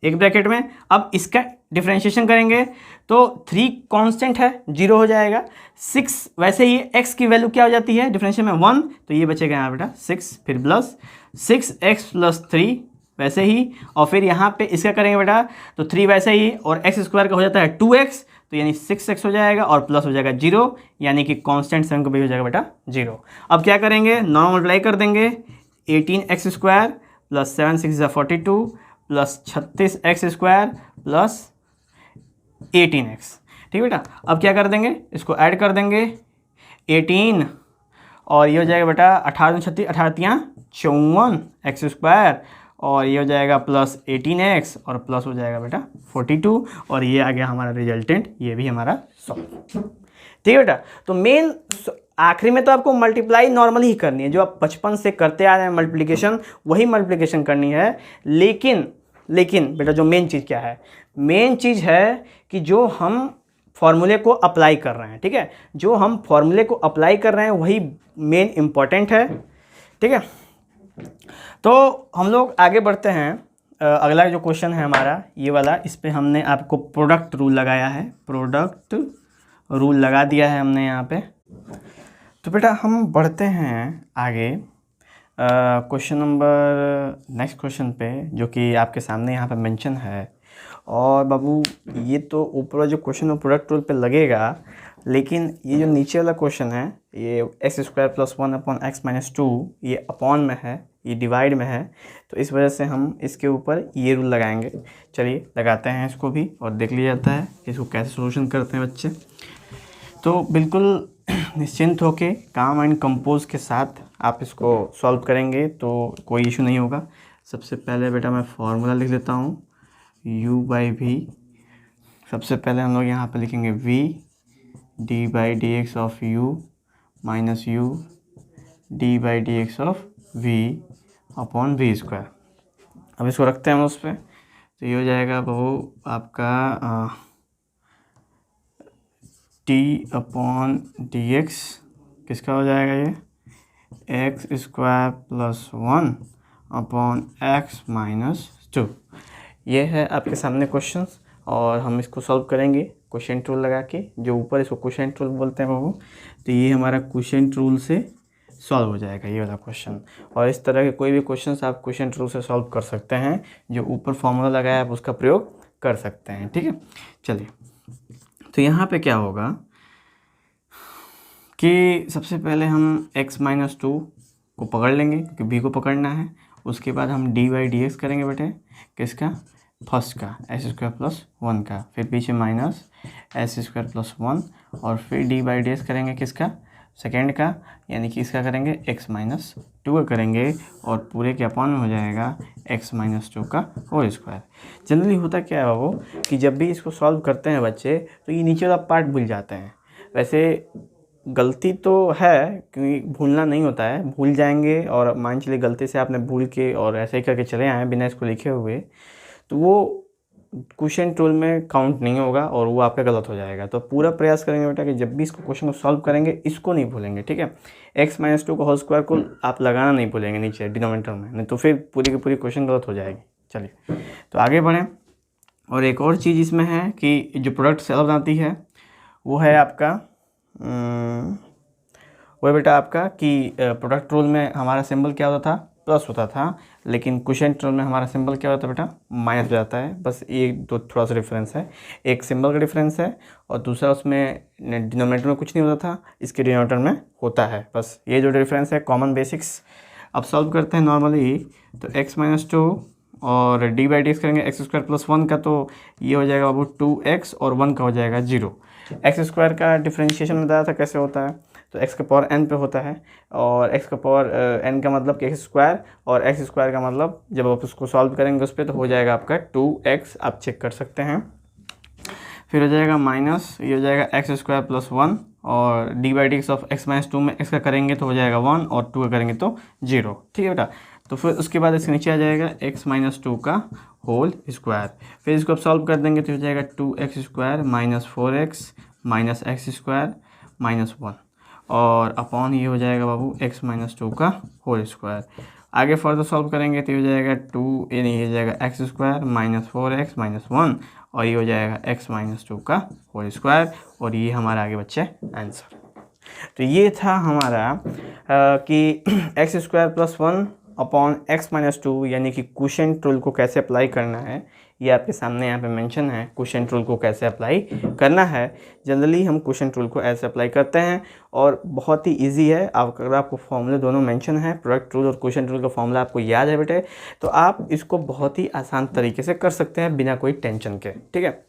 एक ब्रैकेट में। अब इसका डिफ्रेंशिएशन करेंगे तो 3 कांस्टेंट है, 0 हो जाएगा। 6 वैसे ही x की वैल्यू क्या हो जाती है डिफरेंशियल में 1, तो ये बचेगा यहाँ बेटा 6, फिर प्लस 6x + 3 वैसे ही, और फिर यहाँ पे इसका करेंगे बेटा तो 3 वैसे ही, और x² का हो जाता है 2x, तो यानी 6x हो जाएगा और प्लस हो जाएगा 0, यानी कि कांस्टेंट सेवन का भी हो जाएगा बेटा 0। अब क्या करेंगे, नॉर्मल मल्टीप्लाई कर देंगे, 18x² + 7 6 = 42 प्लस 36x² + 18x, ठीक है बेटा। अब क्या कर देंगे, इसको ऐड कर देंगे 18 और ये हो जाएगा बेटा 18 36 18 54x², और ये हो जाएगा प्लस 18x और प्लस हो जाएगा बेटा 42, और ये आ गया हमारा रिजल्टेंट, ये भी हमारा 100, ठीक है बेटा। तो मेन आखिरी में तो आपको मल्टीप्लाई नॉर्मल ही करनी है, जो आप बचपन से करते आ रहे हैं मल्टीप्लिकेशन, वही मल्टीप्लिकेशन करनी है। लेकिन बेटा जो मेन चीज़ क्या है, मेन चीज़ है कि जो हम फॉर्मूले को अप्लाई कर रहे हैं, ठीक है, जो हम फॉर्मूले को अप्लाई कर रहे हैं वही मेन इम्पॉर्टेंट है, ठीक है। तो हम लोग आगे बढ़ते हैं। अगला जो क्वेश्चन है हमारा ये वाला, इस पर हमने आपको प्रोडक्ट रूल लगाया है, प्रोडक्ट रूल लगा दिया है हमने यहाँ पे। तो बेटा हम बढ़ते हैं आगे क्वेश्चन नंबर, नेक्स्ट क्वेश्चन पे, जो कि आपके सामने यहाँ पे मेंशन है। और बाबू ये तो ऊपर जो क्वेश्चन है प्रोडक्ट रूल पे लगेगा, लेकिन ये जो नीचे वाला क्वेश्चन है ये x² + 1/x - 2 ये अपॉन में है, ये डिवाइड में है, तो इस वजह से हम इसके ऊपर ये रूल लगाएंगे। चलिए लगाते हैं इसको भी और देख लिया जाता है इसको कैसे सोल्यूशन करते हैं बच्चे। तो बिल्कुल निश्चिंत होके काम एंड कंपोज के साथ आप इसको सॉल्व करेंगे तो कोई इशू नहीं होगा। सबसे पहले बेटा मैं फार्मूला लिख लेता हूँ, u/v। सबसे पहले हम लोग यहाँ पे लिखेंगे v d/dx of u minus u d/dx of v upon v²। अब इसको रखते हैं हम उस पर, तो ये हो जाएगा वो आपका d/dx किसका हो जाएगा, ये x² + 1 अपॉन x - 2। ये है आपके सामने क्वेश्चंस, और हम इसको सॉल्व करेंगे क्वोशिएंट रूल लगा के, जो ऊपर इसको क्वोशिएंट रूल बोलते हैं बाबू। तो ये हमारा क्वोशिएंट रूल से सॉल्व हो जाएगा ये वाला क्वेश्चन। और इस तरह के कोई भी क्वेश्चन आप क्वोशिएंट रूल से सॉल्व कर सकते हैं, जो ऊपर फॉर्मूला लगाया आप उसका प्रयोग कर सकते हैं। ठीक है, चलिए। तो यहाँ पे क्या होगा कि सबसे पहले हम x-2 को पकड़ लेंगे, क्योंकि b को पकड़ना है। उसके बाद हम dy/dx करेंगे बेटे, किसका, फर्स्ट का x² + 1 का, फिर पीछे माइनस x² + 1, और फिर dy/dx करेंगे किसका, सेकेंड का, यानी कि इसका करेंगे x-2 का करेंगे, और पूरे के अपॉन में हो जाएगा x-2 का होल स्क्वायर। जनरली होता क्या है बाबू कि जब भी इसको सॉल्व करते हैं बच्चे, तो ये नीचे वाला पार्ट भूल जाते हैं। वैसे गलती तो है, क्योंकि भूलना नहीं होता है, भूल जाएंगे, और मान चलिए गलती से आपने भूल के और ऐसे ही करके चले आए बिना इसको लिखे हुए, तो वो क्वोशिएंट रूल में काउंट नहीं होगा और वो आपका गलत हो जाएगा। तो पूरा प्रयास करेंगे बेटा कि जब भी इसको क्वेश्चन को सॉल्व करेंगे इसको नहीं भूलेंगे। ठीक है, x-2 का होल स्क्वायर को आप लगाना नहीं भूलेंगे नीचे डिनोमिनेटर में, नहीं तो फिर पूरी की पूरी क्वेश्चन गलत हो जाएगी। चलिए, तो आगे बढ़ें। और एक और चीज़ इसमें है कि जो प्रोडक्ट सेल बनाती है वो है आपका वो है बेटा आपका कि प्रोडक्ट रूल में हमारा सिंबल क्या होता था, प्लस होता था, लेकिन क्वोशिएंट रूल में हमारा सिंबल क्या होता है बेटा, माइनस हो जाता है। बस ये दो थोड़ा सा डिफरेंस है, एक सिंबल का डिफरेंस है, और दूसरा उसमें डिनोमिनेटर में कुछ नहीं होता था, इसके डिनोमिनेटर में होता है। बस ये जो डिफरेंस है, कॉमन बेसिक्स। अब सॉल्व करते हैं नॉर्मली। तो x-2 और dy/dx करेंगे x² + 1 का, तो ये हो जाएगा बाबू 2x, और 1 का हो जाएगा 0। x² का डिफ्रेंशिएशन बताया था कैसे होता है, तो x का पावर n पे होता है, और x का पावर n का मतलब कि x², और x² का मतलब जब आप उसको सॉल्व करेंगे उस पर, तो हो जाएगा आपका 2x। आप चेक कर सकते हैं। फिर हो जाएगा माइनस, ये हो जाएगा x² + 1, और dy/dx ऑफ x-2 में x का करेंगे तो हो जाएगा 1, और 2 का करेंगे तो 0। ठीक है बेटा, तो फिर उसके बाद इसके नीचे आ जाएगा x-2 का होल स्क्वायर। फिर इसको आप सॉल्व कर देंगे तो हो जाएगा 2x² - 4x - x² - 1, और अपॉन ये हो जाएगा बाबू x-2 का होल स्क्वायर। आगे फर्दर सॉल्व करेंगे तो ये हो जाएगा 2, ये नहीं, हो जाएगा x² - 4x - 1, और ये हो जाएगा x-2 का होल स्क्वायर, और ये हमारा आगे बच्चे आंसर। तो ये था हमारा कि x² + 1 अपॉन x-2, यानी कि क्वोशिएंट रूल को कैसे अप्लाई करना है, ये आपके सामने यहाँ पे मेंशन है। क्वोशिएंट रूल को कैसे अप्लाई करना है, जनरली हम क्वोशिएंट रूल को ऐसे अप्लाई करते हैं, और बहुत ही इजी है। अगर आपको फॉर्मूले दोनों मेंशन है, प्रोडक्ट रूल और क्वोशिएंट रूल का फॉर्मूला आपको याद है बेटे, तो आप इसको बहुत ही आसान तरीके से कर सकते हैं बिना कोई टेंशन के। ठीक है,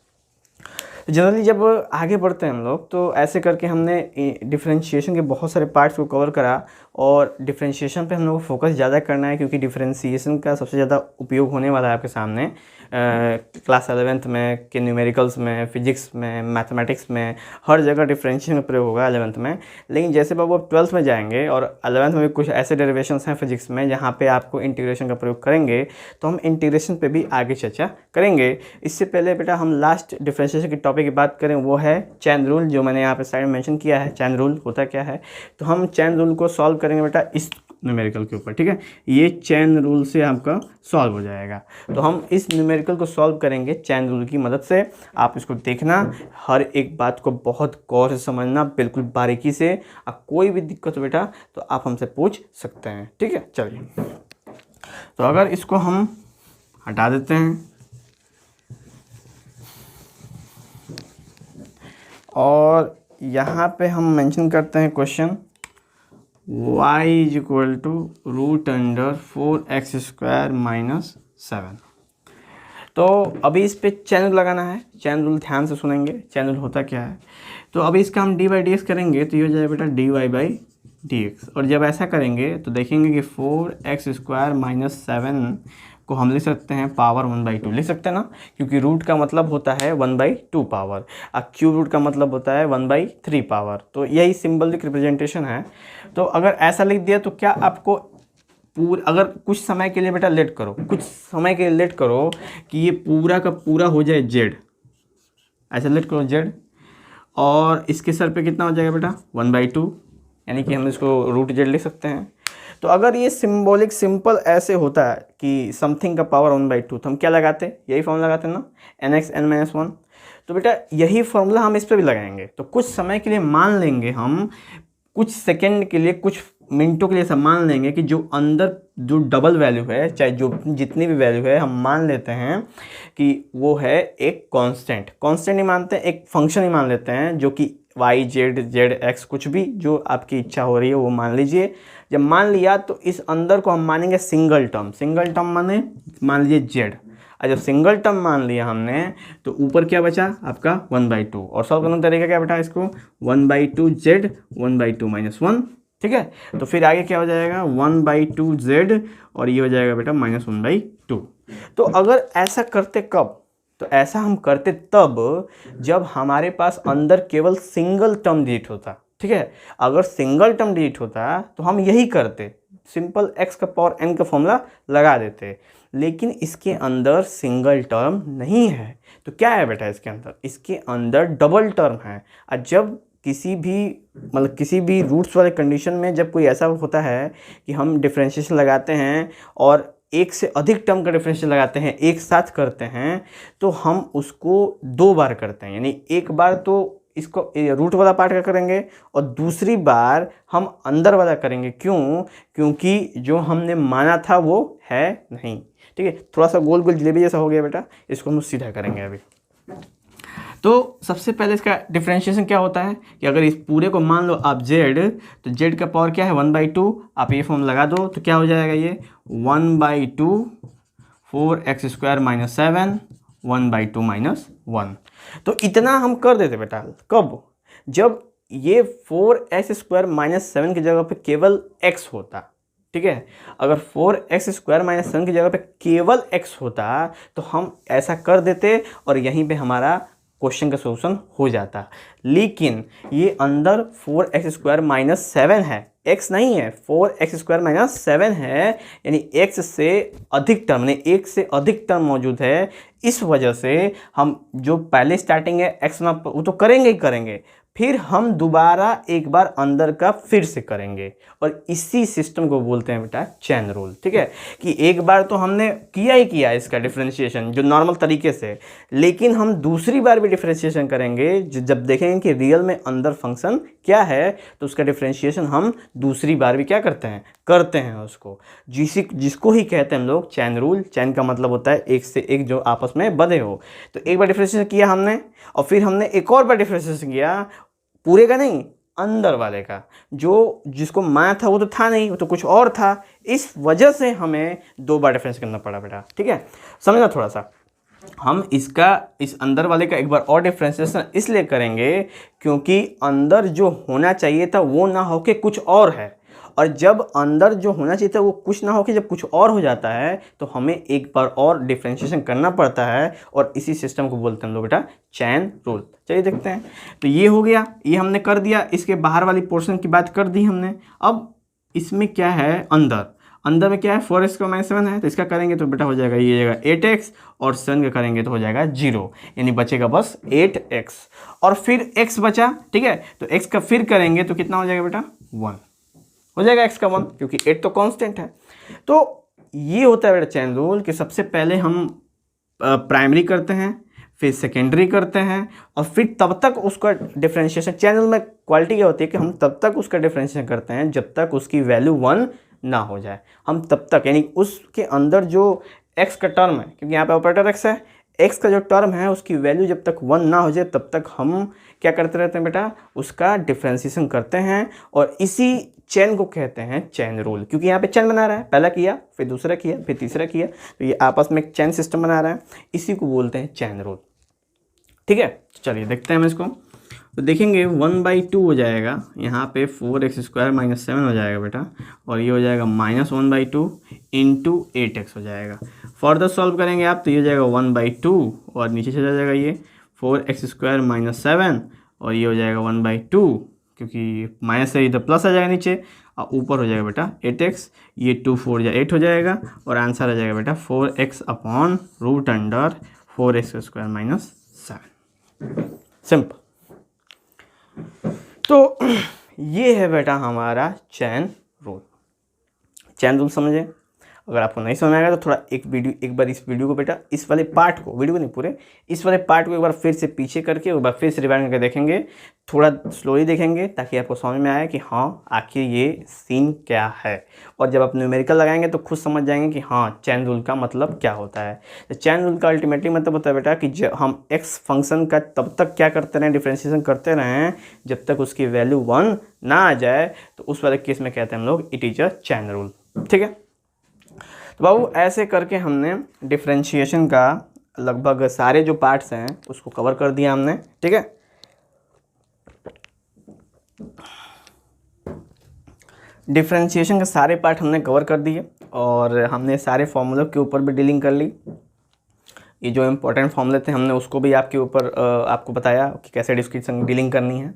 जनरली जब आगे बढ़ते हैं हम लोग, तो ऐसे करके हमने डिफरेंशिएशन के बहुत सारे पार्ट्स को कवर करा, और डिफरेंशिएशन पे हम लोग को फोकस ज़्यादा करना है, क्योंकि डिफरेंशिएशन का सबसे ज़्यादा उपयोग होने वाला है आपके सामने क्लास 11th में के न्यूमेरिकल्स में, फिजिक्स में, मैथमेटिक्स में, हर जगह डिफरेंशिएशन का प्रयोग होगा 11th में। लेकिन जैसे बाबू आप 12th में जाएंगे, और 11th में भी कुछ ऐसे डेरिवेशंस हैं फिजिक्स में जहाँ पे आपको इंटीग्रेशन का प्रयोग करेंगे, तो हम इंटीग्रेशन पे भी आगे चर्चा करेंगे। इससे पहले बेटा हम लास्ट डिफरेंशिएशन के टॉपिक की बात करें, वो है चैन रूल, जो मैंने यहाँ पे साइड में मेंशन किया है। चैन रूल होता क्या है, तो हम चैन रूल को सॉल्व करेंगे बेटा इस न्यूमेरिकल के ऊपर। ठीक है, ये चैन रूल से आपका सॉल्व हो जाएगा। तो हम इस न्यूमेरिकल को सॉल्व करेंगे चैन रूल की मदद से। आप इसको देखना, हर एक बात को बहुत गौर से समझना, बिल्कुल बारीकी से। कोई भी दिक्कत हो बेटा तो आप हमसे पूछ सकते हैं। ठीक है, चलिए। तो अगर इसको हम हटा देते हैं, और यहाँ पे हम मेंशन करते हैं क्वेश्चन y = √4x² - 7। तो अभी इस पे चैन रूल लगाना है। चैन रूल ध्यान से सुनेंगे, चैन रूल होता क्या है। तो अभी इसका हम dy/dx करेंगे, तो ये हो जाएगा बेटा dy/dx, और जब ऐसा करेंगे तो देखेंगे कि 4x² - 7 को हम लिख सकते हैं पावर 1/2, लिख सकते हैं ना, क्योंकि रूट का मतलब होता है 1/2 पावर, और क्यूब रूट का मतलब होता है 1/3 पावर। तो यही सिंबलिक रिप्रेजेंटेशन है। तो अगर ऐसा लिख दिया तो क्या आपको अगर कुछ समय के लिए बेटा लेट करो, कुछ समय के लिए लेट करो कि ये पूरा का पूरा हो जाए z, ऐसा लेट करो z, और इसके सर पे कितना हो जाएगा बेटा 1/2, यानी कि हम इसको √z लिख सकते हैं। तो अगर ये सिंबॉलिक सिंपल ऐसे होता है कि समथिंग का पावर 1/2, तो हम क्या लगाते, यही फॉर्मूला लगाते हैं ना, nx n-1। तो बेटा यही फॉर्मूला हम इस पर भी लगाएंगे। तो कुछ समय के लिए मान लेंगे हम, कुछ सेकंड के लिए, कुछ मिनटों के लिए सब मान लेंगे कि जो अंदर जो डबल वैल्यू है, चाहे जो जितनी भी वैल्यू है, हम मान लेते हैं कि वो है एक कांस्टेंट ही मानते हैं, एक फंक्शन ही मान लेते हैं, जो कि y z x कुछ भी जो आपकी इच्छा हो रही है वो मान लीजिए। जब मान लिया तो इस अंदर को हम मानेंगे सिंगल टर्म माने मान लीजिए z। और जब सिंगल टर्म मान लिया हमने तो ऊपर क्या बचा आपका 1/2, और सॉल्व करने का तरीका क्या बेटा, इसको 1/2z 1/2 - 1, ठीक है। तो फिर आगे क्या हो जाएगा 1/2z, और ये हो जाएगा बेटा -1/2। तो अगर ऐसा करते कब, तो ऐसा हम करते तब जब हमारे पास अंदर केवल सिंगल टर्म डिजिट होता, ठीक है। अगर सिंगल टर्म डिजिट होता तो हम यही करते, सिंपल x का पावर n का फॉर्मूला लगा देते। लेकिन इसके अंदर सिंगल टर्म नहीं है, तो क्या है बेटा इसके अंदर, इसके अंदर डबल टर्म है। और जब किसी भी रूट्स वाले कंडीशन में जब कोई ऐसा होता है कि हम डिफरेंशिएशन लगाते हैं और एक से अधिक टर्म का डिफरेंशियल लगाते हैं, एक साथ करते हैं, तो हम उसको 2 बार करते हैं। यानी एक बार तो इसको रूट वाला पार्ट का करेंगे और दूसरी बार हम अंदर वाला करेंगे। क्यों? क्योंकि जो हमने माना था वो है नहीं, ठीक है। थोड़ा सा गोल गोल जलेबी जैसा हो गया बेटा, इसको हम सीधा करेंगे अभी। तो सबसे पहले इसका डिफरेंशिएशन क्या होता है कि अगर इस पूरे को मान लो आप z, तो z का पावर क्या है 1/2, आप ये फॉर्म लगा दो तो क्या हो जाएगा ये 1/2 4x² - 7 1/2 - 1। तो इतना हम कर देते बेटा कब, जब ये 4x² - 7 की जगह पे केवल x होता, ठीक है। अगर 4x² - 7 की जगह पे केवल x होता तो हम ऐसा कर देते और यहीं पे हमारा क्वेश्चन का सॉल्यूशन हो जाता। लेकिन ये अंदर 4x² - 7 है, x नहीं है, 4x² - 7 है, यानी x से अधिक टर्म, यानी एक से अधिक टर्म मौजूद है। इस वजह से हम जो पहले स्टार्टिंग है x ना, वो तो करेंगे ही करेंगे, फिर हम दोबारा एक बार अंदर का फिर से करेंगे, और इसी सिस्टम को बोलते हैं बेटा चैन रूल, ठीक है। कि एक बार तो हमने किया ही किया इसका डिफरेंशिएशन जो नॉर्मल तरीके से, लेकिन हम दूसरी बार भी डिफरेंशिएशन करेंगे जब देखेंगे कि रियल में अंदर फंक्शन क्या है, तो उसका डिफरेंशिएशन हम दूसरी बार भी क्या करते हैं उसको, जिसको ही कहते हैं हम लोग चैन रूल। चैन का मतलब होता है एक से एक जो आपस में बंधे हो। तो एक बार डिफरेंशिएशन किया हमने, और फिर हमने एक और बार डिफरेंशिएशन किया, पूरे का नहीं, अंदर वाले का, जो जिसको माना था वो तो था नहीं, वो तो कुछ और था। इस वजह से हमें 2 बार डिफरेंस करना पड़ा बेटा, ठीक है। समझना थोड़ा सा, हम इसका इस अंदर वाले का एक बार और डिफरेंशिएशन इसलिए करेंगे क्योंकि अंदर जो होना चाहिए था वो ना होके कुछ और है, और जब अंदर जो होना चाहिए था वो कुछ ना होके जब कुछ और हो जाता है तो हमें एक बार और डिफरेंशिएशन करना पड़ता है, और इसी सिस्टम को बोलते हैं हम लोग बेटा चैन रूल। चलिए देखते हैं। तो ये हो गया, ये हमने कर दिया, इसके बाहर वाली पोर्शन की बात कर दी हमने। अब इसमें क्या है, अंदर में क्या है 4x² - 7 है, तो इसका करेंगे तो बेटा हो जाएगा ये जगह 8x, और 7 का करेंगे तो हो जाएगा 0, यानी बचेगा बस 8x, और फिर x बचा, ठीक है। तो x का फिर करेंगे तो कितना हो जाएगा बेटा 1 हो जाएगा, x का 1, क्योंकि 8 तो कांस्टेंट है। तो ये होता है बेटा चैन रूल कि सबसे पहले हम प्राइमरी करते हैं, फिर सेकेंडरी करते हैं, और फिर तब तक उसका डिफरेंशिएशन, चैनल में क्वालिटी क्या होती है कि हम तब तक उसका डिफरेंशिएशन करते हैं जब तक उसकी वैल्यू 1 ना हो जाए। हम तब तक, यानी उसके अंदर जो x का टर्म है, क्योंकि यहाँ पे ऑपरेटर x है, x का जो टर्म है उसकी वैल्यू जब तक 1 ना हो जाए तब तक हम क्या करते रहते हैं बेटा, उसका डिफरेंशिएशन करते हैं। और इसी चैन को कहते हैं चैन रूल, क्योंकि यहाँ पे चैन बना रहा है, पहला किया फिर दूसरा किया फिर तीसरा किया, तो ये आपस में एक चैन सिस्टम बना रहा है, इसी को बोलते हैं चैन रूल, ठीक है। चलिए देखते हैं हम इसको। तो देखेंगे 1/2 हो जाएगा, यहाँ पे 4x² - 7 हो जाएगा बेटा, और ये हो जाएगा -1/2 इंटू 8x हो जाएगा। फर्दर सॉल्व करेंगे आप तो ये हो जाएगा 1/2, और नीचे चला जाएगा ये 4x² - 7, और ये हो जाएगा 1/2, क्योंकि माइनस से इधर प्लस आ जाएगा नीचे, और ऊपर हो जाएगा बेटा 8x, ये 2 4 जा 8 हो जाएगा, और आंसर आ जाएगा बेटा 4x/√4x² - 7। सिंपल। तो ये है बेटा हमारा चैन रूल। चैन रूल समझें। अगर आपको नहीं समझ में आएगा तो थोड़ा एक बार इस वीडियो को बेटा, इस वाले पार्ट को, वीडियो को नहीं पूरे, इस वाले पार्ट को एक बार फिर से पीछे करके एक बार फिर से रिवाइंड करके देखेंगे, थोड़ा स्लोली देखेंगे ताकि आपको समझ में आए कि हाँ आखिर ये सीन क्या है। और जब आप न्यूमेरिकल लगाएंगे तो खुद समझ जाएंगे कि हाँ चैन रूल का मतलब क्या होता है। तो चैन रूल का अल्टीमेटली मतलब होता है बेटा कि जब हम एक्स फंक्शन का तब तक क्या करते रहें, डिफ्रेंशिएशन करते रहें जब तक उसकी वैल्यू 1 ना आ जाए, तो उस वाले केस में कहते हैं हम लोग it is a chain rule. ठीक है, तो बाबू ऐसे करके हमने डिफ्रेंशिएशन का लगभग सारे जो पार्ट्स हैं उसको कवर कर दिया हमने। ठीक है, डिफ्रेंशिएशन के सारे पार्ट हमने कवर कर दिए और हमने सारे फॉर्मूलों के ऊपर भी डीलिंग कर ली। ये जो इम्पोर्टेंट फॉर्मूले थे हमने उसको भी आपके ऊपर आपको बताया कि कैसे डिस्क्रिप्शन डीलिंग करनी है।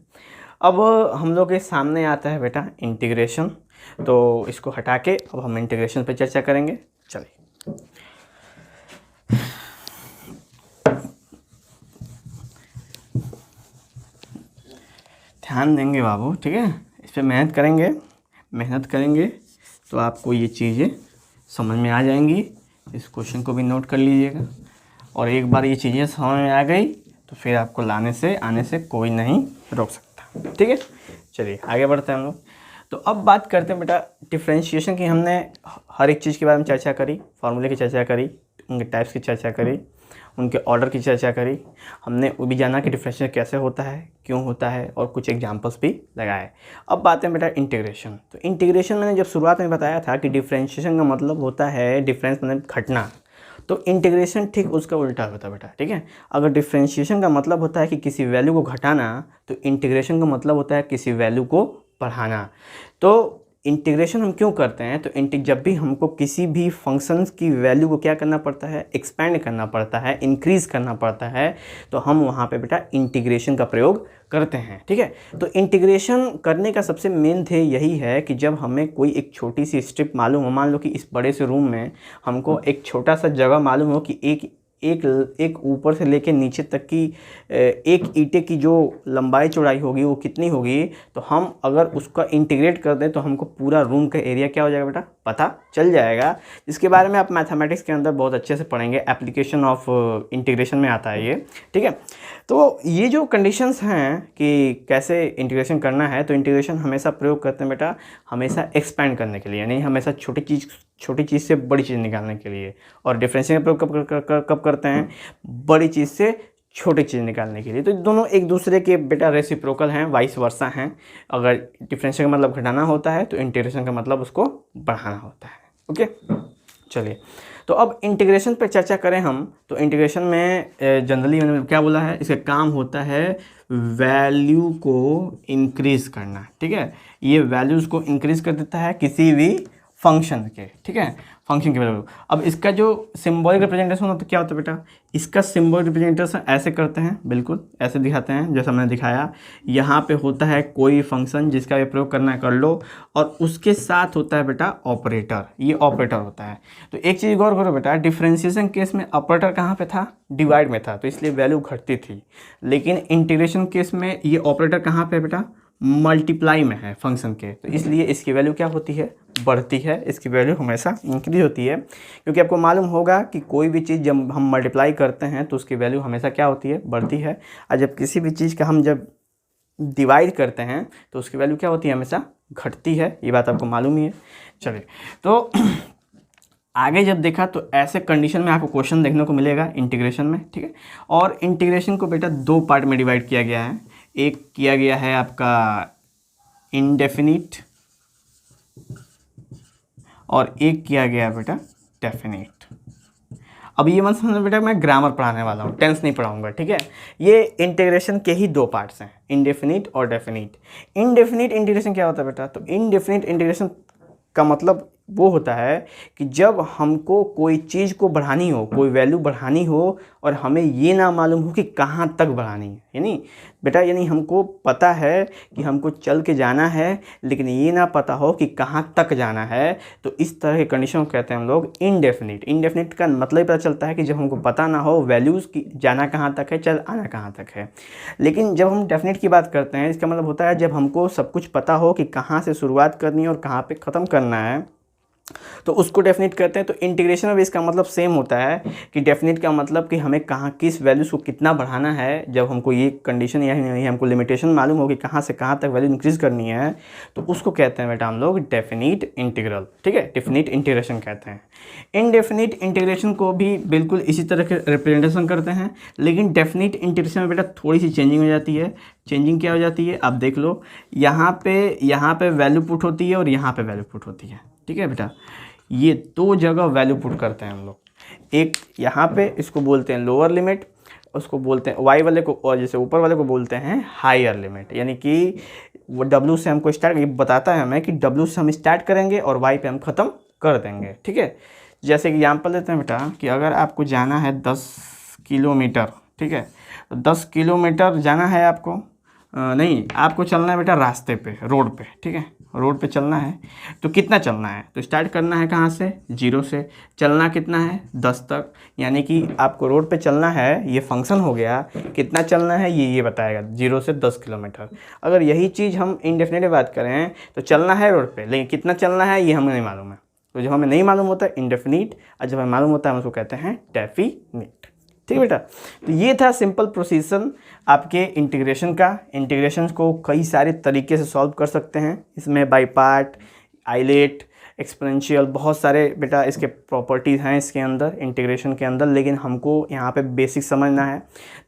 अब हम लोग के सामने आता है बेटा इंटीग्रेशन, तो इसको हटा के अब हम इंटीग्रेशन पे चर्चा करेंगे। चलिए, ध्यान देंगे बाबू, ठीक है, इस पर मेहनत करेंगे तो आपको ये चीज़ें समझ में आ जाएंगी। इस क्वेश्चन को भी नोट कर लीजिएगा, और एक बार ये चीज़ें समझ में आ गई तो फिर आपको आने से कोई नहीं रोक सकता। ठीक है, चलिए आगे बढ़ते हैं हम लोग। तो अब बात करते हैं बेटा डिफ्रेंशिएशन की। हमने हर एक चीज़ के बारे में चर्चा करी, फार्मूले की चर्चा करी, उनके टाइप्स की चर्चा करी, उनके ऑर्डर की चर्चा करी। हमने वो भी जाना कि डिफ्रेंशिएशन कैसे होता है, क्यों होता है, और कुछ एग्जांपल्स भी लगाए। अब बात है बेटा इंटीग्रेशन। तो इंटीग्रेशन मैंने जब शुरुआत में बताया था कि डिफ्रेंशिएशन का मतलब होता है डिफरेंस मतलब घटना, तो इंटीग्रेशन ठीक उसका उल्टा होता है बेटा। ठीक है, अगर डिफ्रेंशिएशन का मतलब होता है कि किसी वैल्यू को घटाना, तो इंटीग्रेशन का मतलब होता है किसी वैल्यू को बढ़ाना। तो इंटीग्रेशन हम क्यों करते हैं, तो जब भी हमको किसी भी फंक्शंस की वैल्यू को क्या करना पड़ता है, एक्सपेंड करना पड़ता है, इंक्रीज़ करना पड़ता है, तो हम वहाँ पे बेटा इंटीग्रेशन का प्रयोग करते हैं। ठीक है, तो इंटीग्रेशन करने का सबसे मेन ध्येय यही है कि जब हमें कोई एक छोटी सी स्ट्रिप मालूम हो, मान लो कि इस बड़े से रूम में हमको एक छोटा सा जगह मालूम हो कि एक ऊपर से लेके नीचे तक की एक ईंटे की जो लंबाई चौड़ाई होगी वो कितनी होगी, तो हम अगर उसका इंटीग्रेट कर दें तो हमको पूरा रूम का एरिया क्या हो जाएगा बेटा, पता चल जाएगा। जिसके बारे में आप मैथमेटिक्स के अंदर बहुत अच्छे से पढ़ेंगे, एप्लीकेशन ऑफ इंटीग्रेशन में आता है ये। ठीक है, तो ये जो कंडीशंस हैं कि कैसे इंटीग्रेशन करना है, तो इंटीग्रेशन हमेशा प्रयोग करते हैं बेटा हमेशा एक्सपेंड करने के लिए, नहीं हमेशा छोटी चीज़ से बड़ी चीज़ निकालने के लिए। और डिफरेंशिएशन का प्रयोग कब करते हैं, बड़ी चीज़ से छोटी चीज़ निकालने के लिए। तो दोनों एक दूसरे के बेटा रेसिप्रोकल हैं, वाइस वर्सा हैं। अगर डिफरेंशिएशन का मतलब घटाना होता है तो इंटीग्रेशन का मतलब उसको बढ़ाना होता है। ओके, चलिए, तो अब इंटीग्रेशन पर चर्चा करें हम, तो इंटीग्रेशन में जनरली मैंने क्या बोला है, इसका काम होता है वैल्यू को इंक्रीज़ करना। ठीक है, ये वैल्यूज़ को इंक्रीज़ कर देता है किसी भी फंक्शन के। ठीक है, फंक्शन के वैल्यू। अब इसका जो सिंबॉलिक रिप्रेजेंटेशन होता है क्या होता है बेटा, इसका सिंबॉलिक रिप्रेजेंटेशन ऐसे करते हैं, बिल्कुल ऐसे दिखाते हैं जैसा मैंने दिखाया। यहाँ पे होता है कोई फंक्शन जिसका भी प्रयोग करना है कर लो, और उसके साथ होता है बेटा ऑपरेटर, ये ऑपरेटर होता है। तो एक चीज़ गौर करो बेटा, डिफरेंशिएशन केस में ऑपरेटर कहाँ पे था, डिवाइड में था, तो इसलिए वैल्यू घटती थी। लेकिन इंटीग्रेशन केस में ये ऑपरेटर कहाँ पे बेटा, मल्टीप्लाई में है फंक्शन के, तो इसलिए इसकी वैल्यू क्या होती है, बढ़ती है। इसकी वैल्यू हमेशा इंक्रीज होती है, क्योंकि आपको मालूम होगा कि कोई भी चीज़ जब हम मल्टीप्लाई करते हैं तो उसकी वैल्यू हमेशा क्या होती है, बढ़ती है। और जब किसी भी चीज़ का हम जब डिवाइड करते हैं तो उसकी वैल्यू क्या होती है, हमेशा घटती है। ये बात आपको मालूम ही है। चलिए, तो आगे जब देखा तो ऐसे कंडीशन में आपको क्वेश्चन देखने को मिलेगा इंटीग्रेशन में। ठीक है, और इंटीग्रेशन को बेटा दो पार्ट में डिवाइड किया गया है। एक किया गया है आपका इनडेफिनिट, और एक किया गया है बेटा डेफिनिट। अब ये मत समझना बेटा मैं ग्रामर पढ़ाने वाला हूँ, टेंस नहीं पढ़ाऊंगा। ठीक है, ये इंटीग्रेशन के ही दो पार्ट्स हैं, इनडेफिनिट और डेफिनिट। इनडेफिनिट इंटीग्रेशन क्या होता है बेटा, तो इनडेफिनिट इंटीग्रेशन का मतलब वो होता है कि जब हमको कोई चीज़ को बढ़ानी हो, कोई वैल्यू बढ़ानी हो, और हमें ये ना मालूम हो कि कहाँ तक बढ़ानी है, यानी बेटा यानी हमको पता है कि हमको चल के जाना है, लेकिन ये ना पता हो कि कहाँ तक जाना है, तो इस तरह के कंडीशन को कहते हैं हम लोग इनडेफिनिट। इनडेफिनिट का मतलब पता चलता है कि जब हमको पता ना हो वैल्यूज़ की जाना कहाँ तक है, चल आना कहाँ तक है। लेकिन जब हम डेफिनिट की बात करते हैं, इसका मतलब होता है जब हमको सब कुछ पता हो कि कहाँ से शुरुआत करनी है और कहाँ पर ख़त्म करना है, तो उसको डेफिनेट करते हैं। तो इंटीग्रेशन में भी इसका मतलब सेम होता है कि डेफिनेट का मतलब कि हमें कहाँ किस वैल्यूज़ को कितना बढ़ाना है। जब हमको ये कंडीशन या नहीं हमको लिमिटेशन मालूम हो कि कहाँ से कहाँ तक वैल्यू इंक्रीज़ करनी है, तो उसको कहते हैं बेटा हम लोग डेफिनिट इंटीग्रल। ठीक है, डेफिनिट इंटीग्रेशन कहते हैं। इनडेफिनिट इंटीग्रेशन को भी बिल्कुल इसी तरह के रिप्रेजेंटेशन करते हैं, लेकिन डेफिनिट इंटीग्रेशन में बेटा थोड़ी सी चेंजिंग हो जाती है। चेंजिंग क्या हो जाती है, आप देख लो, यहाँ पे वैल्यू पुट होती है और यहाँ पे वैल्यू पुट होती है। ठीक है बेटा, ये दो जगह वैल्यू पुट करते हैं हम लोग। एक यहाँ पे इसको बोलते हैं लोअर लिमिट, उसको बोलते हैं वाई वाले को, और जैसे ऊपर वाले को बोलते हैं हायर लिमिट। यानी कि वो डब्ल्यू से हमको स्टार्ट, ये बताता है हमें कि डब्ल्यू से हम स्टार्ट करेंगे और वाई पे हम ख़त्म कर देंगे। ठीक है, जैसे एग्जाम्पल देते हैं बेटा कि अगर आपको जाना है 10 किलोमीटर, ठीक है, तो 10 किलोमीटर जाना है आपको, नहीं आपको चलना है बेटा रास्ते पे, रोड पे। ठीक है, रोड पे चलना है, तो कितना चलना है, तो स्टार्ट करना है कहाँ से, 0 से। चलना कितना है, 10 तक। यानी कि आपको रोड पे चलना है, ये फंक्शन हो गया, कितना चलना है ये बताएगा, 0 से 10 किलोमीटर। अगर यही चीज़ हम इंडेफिनिट बात करें तो चलना है रोड पे, लेकिन कितना चलना है ये हमें नहीं मालूम है। तो जब हमें नहीं मालूम होता है इंडेफिनिट, और जब हमें मालूम होता है हम उसको कहते हैं डेफिनिट। ठीक है बेटा, तो ये था सिंपल प्रोसीजर आपके इंटीग्रेशन का। इंटीग्रेशन को कई सारे तरीके से सॉल्व कर सकते हैं, इसमें बाई पार्ट, आइलेट, एक्सपोनेंशियल, बहुत सारे बेटा इसके प्रॉपर्टीज़ हैं इसके अंदर, इंटीग्रेशन के अंदर। लेकिन हमको यहाँ पे बेसिक समझना है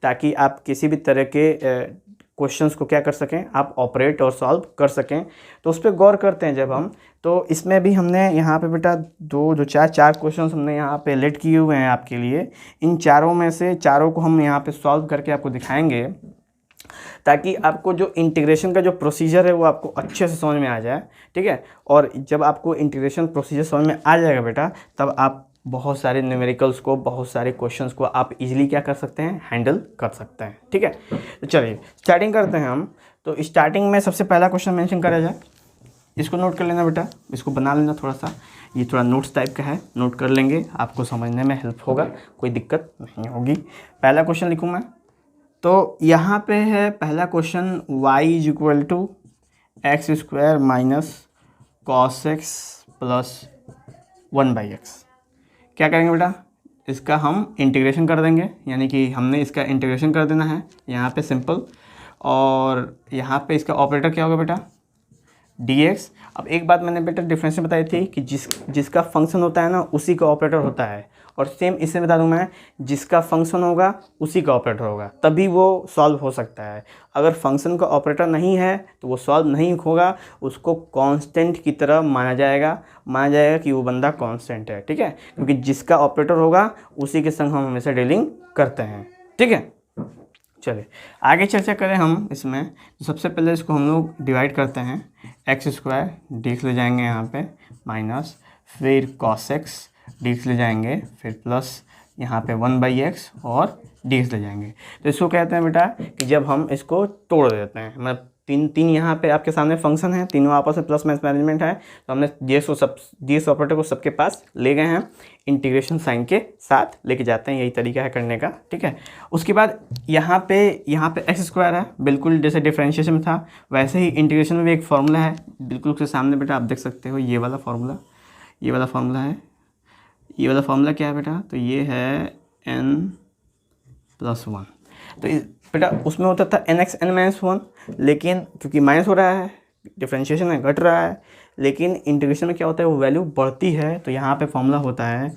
ताकि आप किसी भी तरह के क्वेश्चंस को क्या कर सकें, आप ऑपरेट और सॉल्व कर सकें। तो उस पर गौर करते हैं जब हम, तो इसमें भी हमने यहाँ पे बेटा चार क्वेश्चंस हमने यहाँ पे लेट किए हुए हैं आपके लिए। इन चारों में से चारों को हम यहाँ पे सॉल्व करके आपको दिखाएंगे, ताकि आपको जो इंटीग्रेशन का जो प्रोसीजर है वो आपको अच्छे से समझ में आ जाए। ठीक है, और जब आपको इंटीग्रेशन प्रोसीजर समझ में आ जाएगा बेटा, तब आप बहुत सारे न्यूमेरिकल्स को, बहुत सारे क्वेश्चंस को आप इजीली क्या कर सकते हैं, हैंडल कर सकते हैं। ठीक है, तो चलिए स्टार्टिंग करते हैं हम। तो स्टार्टिंग में सबसे पहला क्वेश्चन मेंशन करा जाए, इसको नोट कर लेना बेटा, इसको बना लेना थोड़ा सा, ये थोड़ा नोट्स टाइप का है, नोट कर लेंगे, आपको समझने में हेल्प होगा, कोई दिक्कत नहीं होगी। पहला क्वेश्चन लिखूँ मैं, तो यहाँ पे है पहला question, y is equal to x square minus cos x plus 1/x। क्या करेंगे बेटा, इसका हम इंटीग्रेशन कर देंगे, यानी कि हमने इसका इंटीग्रेशन कर देना है यहाँ पे सिंपल। और यहाँ पे इसका ऑपरेटर क्या होगा बेटा, dx। अब एक बात मैंने बेटा डिफरेंस में बताई थी कि जिसका फंक्शन होता है ना उसी का ऑपरेटर होता है, और सेम इससे बता दूं मैं, जिसका फंक्शन होगा उसी का ऑपरेटर होगा, तभी वो सॉल्व हो सकता है। अगर फंक्शन का ऑपरेटर नहीं है तो वो सॉल्व नहीं होगा, उसको कांस्टेंट की तरह माना जाएगा कि वो बंदा कांस्टेंट है। ठीक है, क्योंकि जिसका ऑपरेटर होगा उसी के संग हम हमेशा डीलिंग करते हैं। ठीक है, चलिए आगे चर्चा करें हम इसमें। तो सबसे पहले इसको हम लोग डिवाइड करते हैं, एक्स स्क्वायर डीएक्स ले जाएंगे यहाँ पे माइनस, फिर कॉस एक्स डीएक्स ले जाएंगे, फिर प्लस यहाँ पे 1/x और डीएक्स ले जाएंगे। तो इसको कहते हैं बेटा कि जब हम इसको तोड़ देते हैं, मतलब तीन यहाँ पे आपके सामने फंक्शन है, तीनों आपस में प्लस माइनस मैनेजमेंट है, तो हमने डीएक्स ऑपरेटर को सबके पास ले गए हैं, इंटीग्रेशन साइन के साथ लेके जाते हैं, यही तरीका है करने का। ठीक है, उसके बाद यहाँ पे एक्स स्क्वायर है, बिल्कुल जैसे डिफरेंशिएशन में था वैसे ही इंटीग्रेशन में भी एक फार्मूला है, बिल्कुल उसके सामने बेटा आप देख सकते हो, ये वाला फार्मूला है। ये वाला फार्मूला क्या है बेटा, तो ये है n+1। तो बेटा उसमें होता था nx n-1, लेकिन क्योंकि माइनस हो रहा है, डिफरेंशिएशन में घट रहा है, लेकिन इंटीग्रेशन में क्या होता है वो वैल्यू बढ़ती है। तो यहाँ पे फॉर्मूला होता है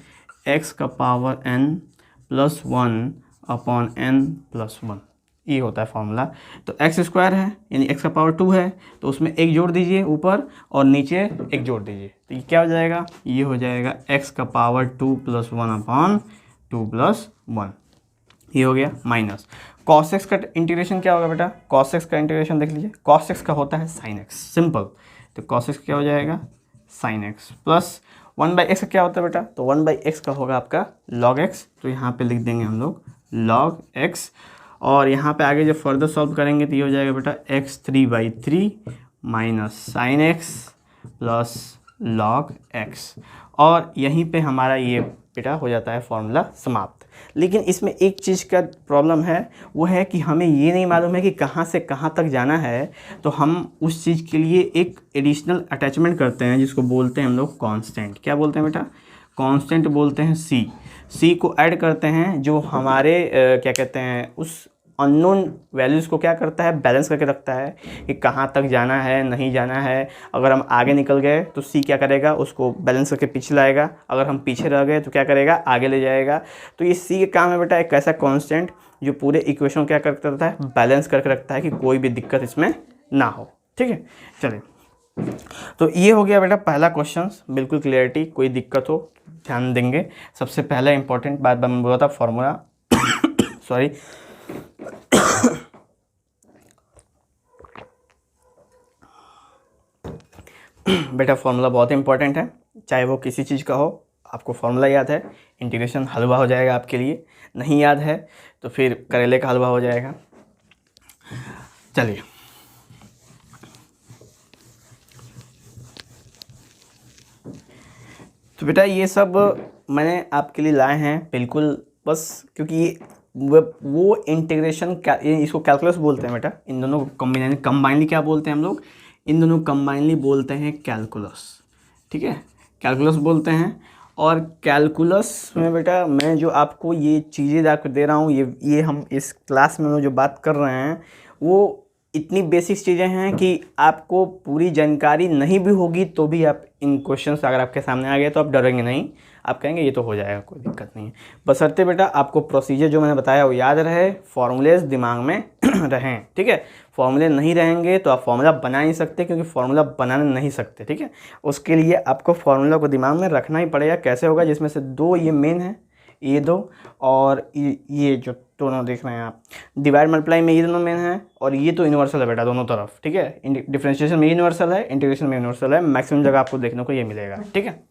x का पावर n+1 अपॉन n+1, ये होता है फॉर्मूला। तो एक्स स्क्वायर है यानी x का पावर 2 है, तो उसमें एक जोड़ दीजिए ऊपर और नीचे एक जोड़ दीजिए, तो ये क्या हो जाएगा, ये हो जाएगा x का पावर 2 + 1 अपॉन 2 + 1, ये हो गया माइनस। cos x का इंटीग्रेशन क्या होगा बेटा, cos x का इंटीग्रेशन देख लीजिए, cos x का होता है sin x, सिंपल। तो cos x क्या हो जाएगा, sin x प्लस 1/x का क्या होता है बेटा, तो 1/x का होगा आपका log x, तो यहाँ पे लिख देंगे हम लोग log x। और यहाँ पे आगे जब फर्दर सॉल्व करेंगे तो ये हो जाएगा बेटा x3/3 minus sine x plus log x, और यहीं पे हमारा ये बेटा हो जाता है फॉर्मूला समाप्त। लेकिन इसमें एक चीज़ का प्रॉब्लम है, वो है कि हमें ये नहीं मालूम है कि कहाँ से कहाँ तक जाना है। तो हम उस चीज़ के लिए एक एडिशनल अटैचमेंट करते हैं जिसको बोलते हैं हम लोग कांस्टेंट। क्या बोलते हैं बेटा? कांस्टेंट बोलते हैं सी को ऐड करते हैं, जो हमारे क्या कहते हैं उस अननोन वैल्यूज़ को क्या करता है, बैलेंस करके रखता है कि कहाँ तक जाना है, नहीं जाना है। अगर हम आगे निकल गए तो सी क्या करेगा, उसको बैलेंस करके पीछे लाएगा। अगर हम पीछे रह गए तो क्या करेगा, आगे ले जाएगा। तो ये सी का काम है बेटा, एक ऐसा कांस्टेंट जो पूरे इक्वेशन क्या करता रहता है, बैलेंस करके रखता है कि कोई भी दिक्कत इसमें ना हो। ठीक है, चलिए। तो ये हो गया बेटा पहला क्वेश्चन, बिल्कुल क्लियरिटी, कोई दिक्कत हो ध्यान देंगे। सबसे पहला इंपॉर्टेंट बात मैं बोला था फॉर्मूला सॉरी बेटा फॉर्मूला बहुत इंपॉर्टेंट है, चाहे वो किसी चीज़ का हो। आपको फॉर्मूला याद है, इंटीग्रेशन हलवा हो जाएगा आपके लिए। नहीं याद है तो फिर करेले का हलवा हो जाएगा। चलिए, तो बेटा ये सब मैंने आपके लिए लाए हैं बिल्कुल, बस क्योंकि ये वो इंटीग्रेशन इसको कैलकुलस बोलते हैं बेटा। इन दोनों को कंबाइनली क्या बोलते हैं हम लोग, इन दोनों कंबाइनली बोलते हैं कैलकुलस। ठीक है, कैलकुलस बोलते हैं। और कैलकुलस में बेटा मैं जो आपको ये चीज़ें आपको दे रहा हूँ, ये हम इस क्लास में जो बात कर रहे हैं वो इतनी बेसिक चीज़ें हैं कि आपको पूरी जानकारी नहीं भी होगी तो भी आप इन क्वेश्चंस अगर आपके सामने आ गए तो आप डरेंगे नहीं, आप कहेंगे ये तो हो जाएगा, कोई दिक्कत नहीं है। बशर्ते बेटा आपको प्रोसीजर जो मैंने बताया वो याद रहे, फॉर्मूलेज दिमाग में रहें। ठीक है, फॉर्मूले नहीं रहेंगे तो आप फॉर्मूला बना नहीं सकते, क्योंकि फॉर्मूला बनाने नहीं सकते। ठीक है, उसके लिए आपको फॉर्मूला को दिमाग में रखना ही पड़ेगा। कैसे होगा, जिसमें से दो ये मेन है, ये दो, और ये जो दोनों देख रहे हैं आप, डिवाइड मल्टीप्लाई में ये दोनों मेन है, और ये तो यूनिवर्सल है बेटा दोनों तरफ। ठीक है, डिफरेंशिएशन में यूनिवर्सल है, इंटीग्रेशन में यूनिवर्सल है, मैक्सिमम जगह आपको देखने को ये मिलेगा। ठीक है,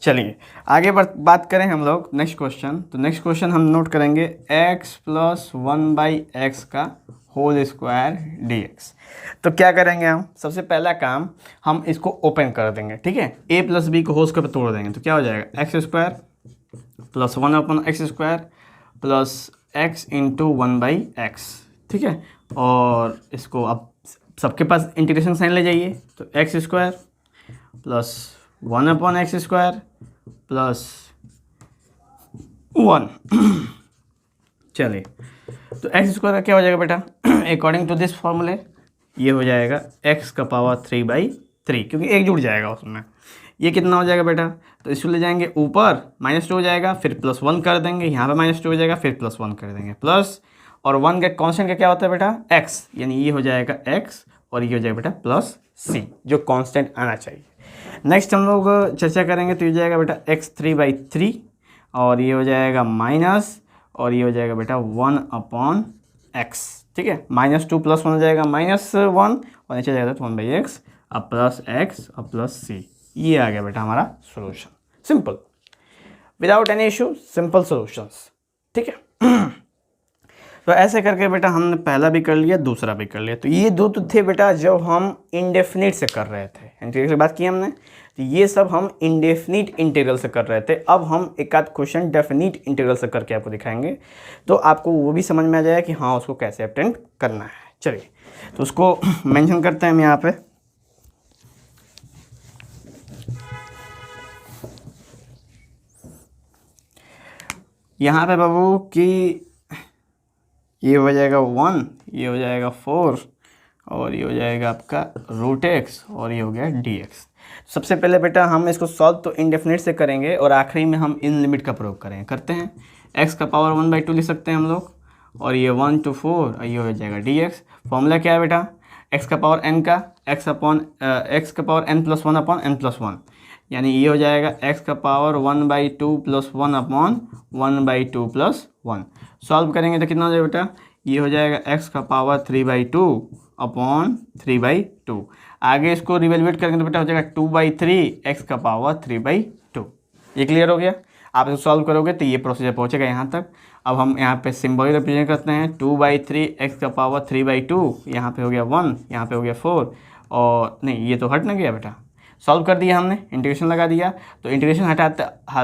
चलिए आगे बात करें हम लोग नेक्स्ट क्वेश्चन। तो नेक्स्ट क्वेश्चन हम नोट करेंगे x + 1/x का होल स्क्वायर dx। तो क्या करेंगे हम, सबसे पहला काम हम इसको ओपन कर देंगे। ठीक है, a + b को होल स्क्वायर पर तोड़ देंगे तो क्या हो जाएगा, x² + 1/x² + x × 1/x। ठीक है, और इसको अब सबके पास इंटीग्रेशन साइन ले जाइए, तो x² + 1/x² + 1। चलिए, तो x² का क्या हो जाएगा बेटा, अकॉर्डिंग टू दिस फॉर्मूले ये हो जाएगा x⁻³ क्योंकि एक जुड़ जाएगा उसमें। ये कितना हो जाएगा बेटा, तो इसको ले जाएंगे ऊपर, -2 हो जाएगा, फिर +1 कर देंगे, यहाँ पे -2 हो जाएगा, फिर +1 कर देंगे, प्लस और 1 का कांस्टेंट का क्या होता है बेटा, x, यानी ये हो जाएगा x और ये हो जाएगा बेटा +c, जो कांस्टेंट आना चाहिए। नेक्स्ट हम लोग चर्चा करेंगे, तो ये जाएगा बेटा x3/3 और ये हो जाएगा माइनस, और ये हो जाएगा बेटा 1/x। ठीक है, -2 + 1 हो जाएगा -1 और नीचे जाएगा 1/x, अब +x और +c। ये आ गया बेटा हमारा solution, simple, without any issue, simple solutions. ठीक है, तो ऐसे करके बेटा हमने पहला भी कर लिया, दूसरा भी कर लिया। तो ये दो तो थे बेटा जो हम इंडेफिनिट से कर रहे थे, इंटीग्रल की बात की हमने, तो ये सब हम इंडेफिनिट इंटीग्रल से कर रहे थे। अब हम एक आध क्वेश्चन डेफिनिट इंटीग्रल से करके आपको दिखाएंगे, तो आपको वो भी समझ में आ जाएगा कि हाँ उसको कैसे अटेम्प्ट करना है। चलिए, तो उसको मेंशन करते हैं हम यहाँ पे। यहाँ पे बाबू कि ये हो जाएगा 1, ये हो जाएगा 4 और ये हो जाएगा आपका √x और ये हो गया dx। सबसे पहले बेटा हम इसको सॉल्व तो इंडेफिनिट से करेंगे और आखिरी में हम इन लिमिट का प्रयोग करेंगे, करते हैं। x⁻1/2 लिख सकते हैं हम लोग, और ये 1 to 4 और ये हो जाएगा dx। फॉर्मूला क्या है बेटा, x⁻n का x⁻n + 1/n+1, यानी ये हो जाएगा x⁻1/2 + 1/1/2 + 1। सॉल्व करेंगे तो कितना हो जाएगा बेटा, ये हो जाएगा x⁻3/2/3/2। आगे इसको रिवेलुएट करेंगे तो बेटा हो जाएगा 2/3 x⁻3/2। ये क्लियर हो गया। आप इसको सॉल्व करोगे तो ये प्रोसीजर पहुंचेगा यहाँ तक। अब हम यहाँ पे सिंबल रिप्रेजेंट करते हैं, 2/3 x⁻3/2, यहाँ पे हो गया 1, यहाँ पे हो गया 4, और नहीं ये तो हट ना गया बेटा, सॉल्व कर दिया हमने, इंटीग्रेशन लगा दिया। तो इंटीग्रेशन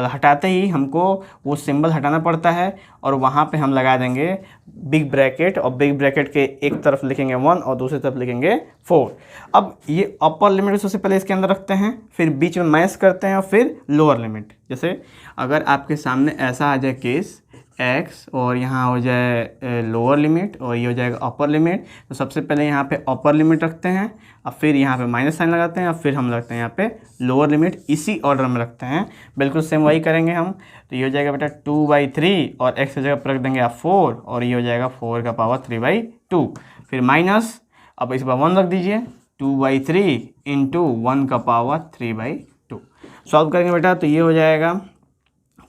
हटाते ही हमको वो सिंबल हटाना पड़ता है और वहाँ पे हम लगा देंगे बिग ब्रैकेट, और बिग ब्रैकेट के एक तरफ लिखेंगे 1 और दूसरी तरफ लिखेंगे 4। अब ये अपर लिमिट सबसे पहले इसके अंदर रखते हैं, फिर बीच में माइनस करते हैं और फिर लोअर लिमिट। जैसे अगर आपके सामने ऐसा आ जाए केस x और यहाँ हो जाए लोअर लिमिट और ये हो जाएगा अपर लिमिट, तो सबसे पहले यहाँ पे अपर लिमिट रखते हैं और फिर यहाँ पे माइनस साइन लगाते हैं और फिर हम रखते हैं यहाँ पे लोअर लिमिट, इसी ऑर्डर में रखते हैं। बिल्कुल सेम वही करेंगे हम। तो ये हो जाएगा बेटा 2/3 और x की जगह पर रख देंगे आप 4 और ये हो जाएगा 4 का पावर 3/2, फिर माइनस, अब इस बार 1 रख दीजिए, 2/3 इंटू 1 का पावर 3/2। सॉल्व करेंगे बेटा तो ये हो जाएगा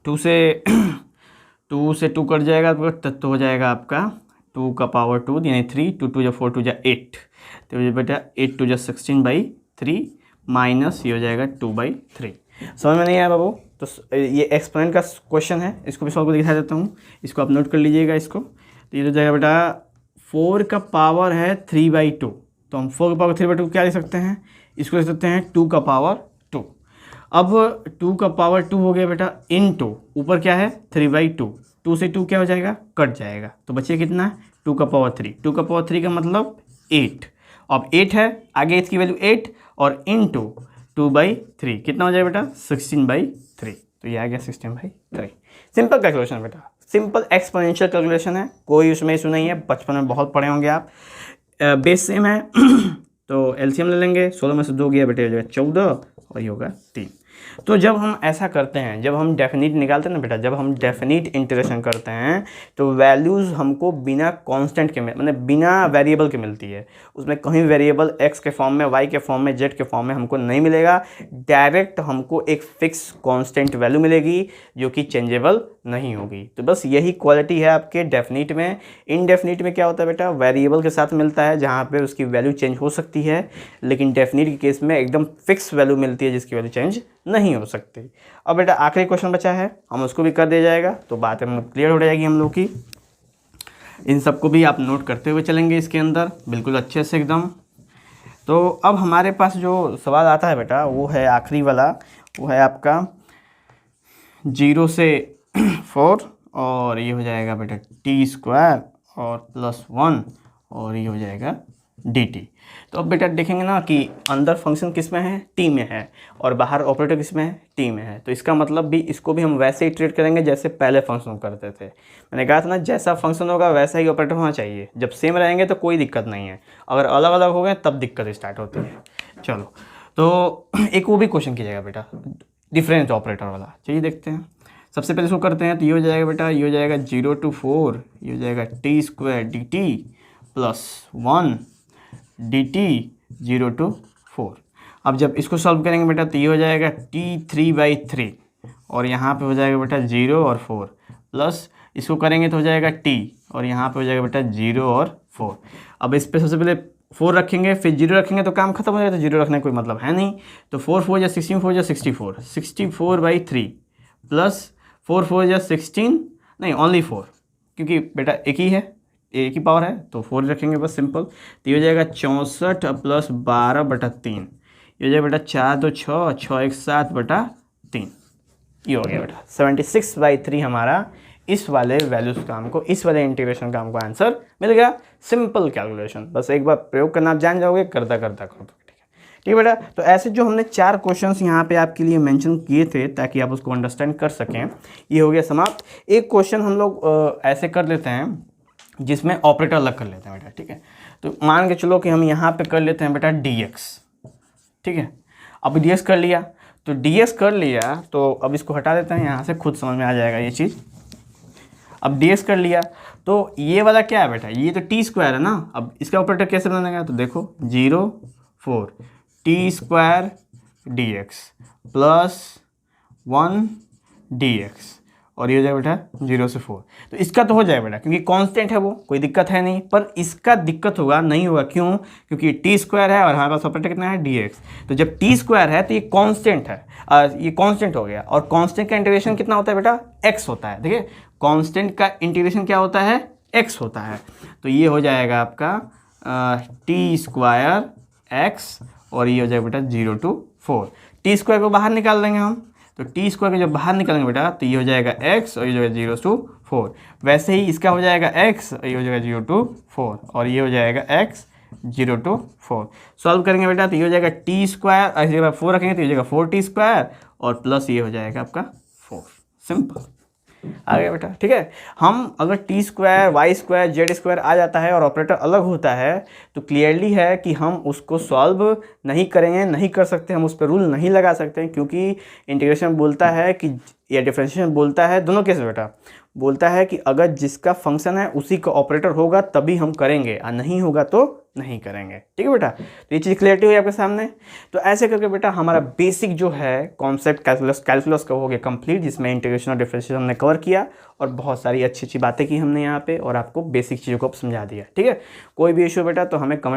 2 से 2 कट जाएगा तो हो जाएगा आपका 2 का पावर 2 यानी 3, 2 2 4 2 8, तो ये बेटा 8 2 16/3 माइनस ये हो जाएगा 2/3। समझ में नहीं आया बाबू? तो ये एक्सप्लेन का क्वेश्चन है, इसको भी सॉल्व करके दिखा देता हूँ, इसको आप नोट कर लीजिएगा इसको। तो ये हो जाएगा बेटा 4 का पावर है 3/2, तो हम 4 का पावर 3/2 क्या लिख सकते हैं, इसको लिख सकते हैं 2 का पावर 2। अब 2 का पावर 2 हो गया बेटा इनटू ऊपर क्या है 3/2, 2 से 2 क्या हो जाएगा, कट जाएगा, तो बचिए कितना 2 का पावर 3। 2 का पावर 3 का मतलब 8, अब 8 है आगे इसकी वैल्यू 8 और इनटू 2/3 कितना हो जाएगा बेटा 16/3, तो ये आ गया 16/3। सिंपल कैलकुलेशन बेटा, सिंपल एक्सपोनेंशियल कैलकुलेशन है, कोई उसमें इशू नहीं है, बचपन में बहुत पढ़े होंगे आप। बेस सेम है तो एलसीएम ले लेंगे, 16 में से 2 गया बेटे हो जाएगा 14 और ये होगा 3। तो जब हम ऐसा करते हैं, जब हम डेफिनिट निकालते हैं ना बेटा, जब हम डेफिनिट इंटीग्रेशन करते हैं तो वैल्यूज़ हमको बिना कांस्टेंट के मतलब बिना वेरिएबल के मिलती है। उसमें कहीं वेरिएबल x के फॉर्म में, y के फॉर्म में, z के फॉर्म में हमको नहीं मिलेगा, डायरेक्ट हमको एक फिक्स कांस्टेंट वैल्यू मिलेगी जो कि चेंजेबल नहीं होगी। तो बस यही क्वालिटी है आपके डेफिनिट में। इनडेफिनिट में क्या होता है बेटा, वेरिएबल के साथ मिलता है जहाँ पे उसकी वैल्यू चेंज हो सकती है, लेकिन डेफिनिट के केस में एकदम फिक्स वैल्यू मिलती है जिसकी वैल्यू चेंज नहीं हो सकती। अब बेटा आखिरी क्वेश्चन बचा है, हम उसको भी कर दिया जाएगा तो बात हम क्लियर हो जाएगी हम लोग की। इन सबको भी आप नोट करते हुए चलेंगे इसके अंदर बिल्कुल अच्छे से एकदम। तो अब हमारे पास जो सवाल आता है बेटा वो है आखिरी वाला, वो है आपका 0 से 4 और ये हो जाएगा बेटा t² और +1 और ये हो जाएगा dt। तो अब बेटा देखेंगे ना कि अंदर फंक्शन किस में है, t में है, और बाहर ऑपरेटर किस में है, t में है। तो इसका मतलब भी इसको भी हम वैसे ही ट्रीट करेंगे जैसे पहले फंक्शन करते थे। मैंने कहा था ना जैसा फंक्शन होगा वैसा ही ऑपरेटर होना चाहिए, जब सेम रहेंगे तो कोई दिक्कत नहीं है, अगर अलग अलग हो गए तब दिक्कत स्टार्ट होती है। चलो तो एक वो भी क्वेश्चन कीजिएगा बेटा डिफरेंस ऑपरेटर वाला, चलिए देखते हैं। सबसे पहले इसको करते हैं तो ये हो जाएगा बेटा, ये हो जाएगा 0 to 4, ये हो जाएगा t² dt +1 dt 0 to 4। अब जब इसको सॉल्व करेंगे बेटा तो ये हो जाएगा t3/3 और यहाँ पे हो जाएगा बेटा 0 और 4 प्लस इसको करेंगे तो हो जाएगा t और यहाँ पे हो जाएगा बेटा 0 और 4। अब इस पे सबसे पहले 4 रखेंगे फिर 0 रखेंगे तो काम खत्म हो जाएगा, तो 0 रखने का कोई मतलब है नहीं। तो 4 4 या 16 4 या 64 64/3 प्लस 4 4 या 16 नहीं ओनली 4, क्योंकि बेटा एक ही है, एक ही पावर है तो 4 रखेंगे बस सिंपल। तो ये हो जाएगा 64 प्लस 12/3, ये हो जाएगा बेटा 4 2 6 6 1 7/3, ये हो गया बेटा 76/3 हमारा इस वाले वैल्यूज का हमको, इस वाले इंटीग्रेशन का हमको आंसर मिल गया। सिंपल कैलकुलेशन, बस एक बार प्रयोग करना आप जान जाओगे, करता करता करो। ठीक है बेटा, तो ऐसे जो हमने 4 क्वेश्चंस यहाँ पे आपके लिए मेंशन किए थे ताकि आप उसको अंडरस्टैंड कर सकें, ये हो गया समाप्त। एक क्वेश्चन हम लोग ऐसे कर लेते हैं जिसमें ऑपरेटर अलग कर लेते हैं बेटा, ठीक है। तो मान के चलो कि हम यहाँ पे कर लेते हैं बेटा dx, ठीक है। अब dx कर लिया, तो dx कर लिया तो अब इसको हटा देते हैं यहाँ से, खुद समझ में आ जाएगा ये चीज़। अब dx कर लिया तो ये वाला क्या है बेटा, ये तो t² है ना। अब इसका ऑपरेटर कैसे बनेगा, तो देखो 0 4 t² dx +1 dx और ये हो जाएगा बेटा 0 से 4। तो इसका तो हो जाएगा बेटा क्योंकि कांस्टेंट है, वो कोई दिक्कत है नहीं। पर इसका दिक्कत होगा, नहीं होगा, क्यों? क्योंकि t² है और हमारे पास ऑपरेटर कितना है dx। तो जब t² है तो ये कांस्टेंट है, ये कांस्टेंट हो गया। और कांस्टेंट का इंटीग्रेशन कितना होता है बेटा, x होता है। देखिए कांस्टेंट का इंटीग्रेशन क्या होता है, x होता है। तो ये हो जाएगा आपका t² x और ये हो जाएगा बेटा 0 to 4। टी स्क्वायर को बाहर निकाल देंगे हम, तो टी स्क्वायर को जब बाहर निकालेंगे बेटा तो ये हो जाएगा x और ये हो जाएगा 0 to 4। वैसे ही इसका हो जाएगा x और ये हो जाएगा 0 to 4 और ये हो जाएगा x 0 to 4। सॉल्व करेंगे बेटा तो ये हो जाएगा टी स्क्वायर, ऐसे 4 रखेंगे तो ये हो जाएगा 4t स्क्वायर और प्लस ये हो जाएगा आपका 4। सिंपल आ गया बेटा, ठीक है। हम अगर t square y square z square आ जाता है और ऑपरेटर अलग होता है तो क्लियरली है कि हम उसको सॉल्व नहीं करेंगे, नहीं कर सकते, हम उस पर रूल नहीं लगा सकते हैं, क्योंकि इंटीग्रेशन बोलता है कि या डिफरेंशिएशन बोलता है, दोनों केस बेटा बोलता है कि अगर जिसका फंक्शन है उसी का ऑपरेटर होगा तभी हम करेंगे और नहीं होगा तो नहीं करेंगे, ठीक है बेटा। तो ये चीज़ क्लियरिटी हुई आपके सामने। तो ऐसे करके बेटा हमारा बेसिक जो है कॉन्सेप्ट कैलकुलस का हो गया कंप्लीट, जिसमें इंटीग्रेशन और डिफरेंशिएशन हमने कवर किया और बहुत सारी अच्छी अच्छी बातें की हमने यहाँ पे और आपको बेसिक चीज़ों को समझा दिया, ठीक है। कोई भी इशू बेटा तो हमें कमेंट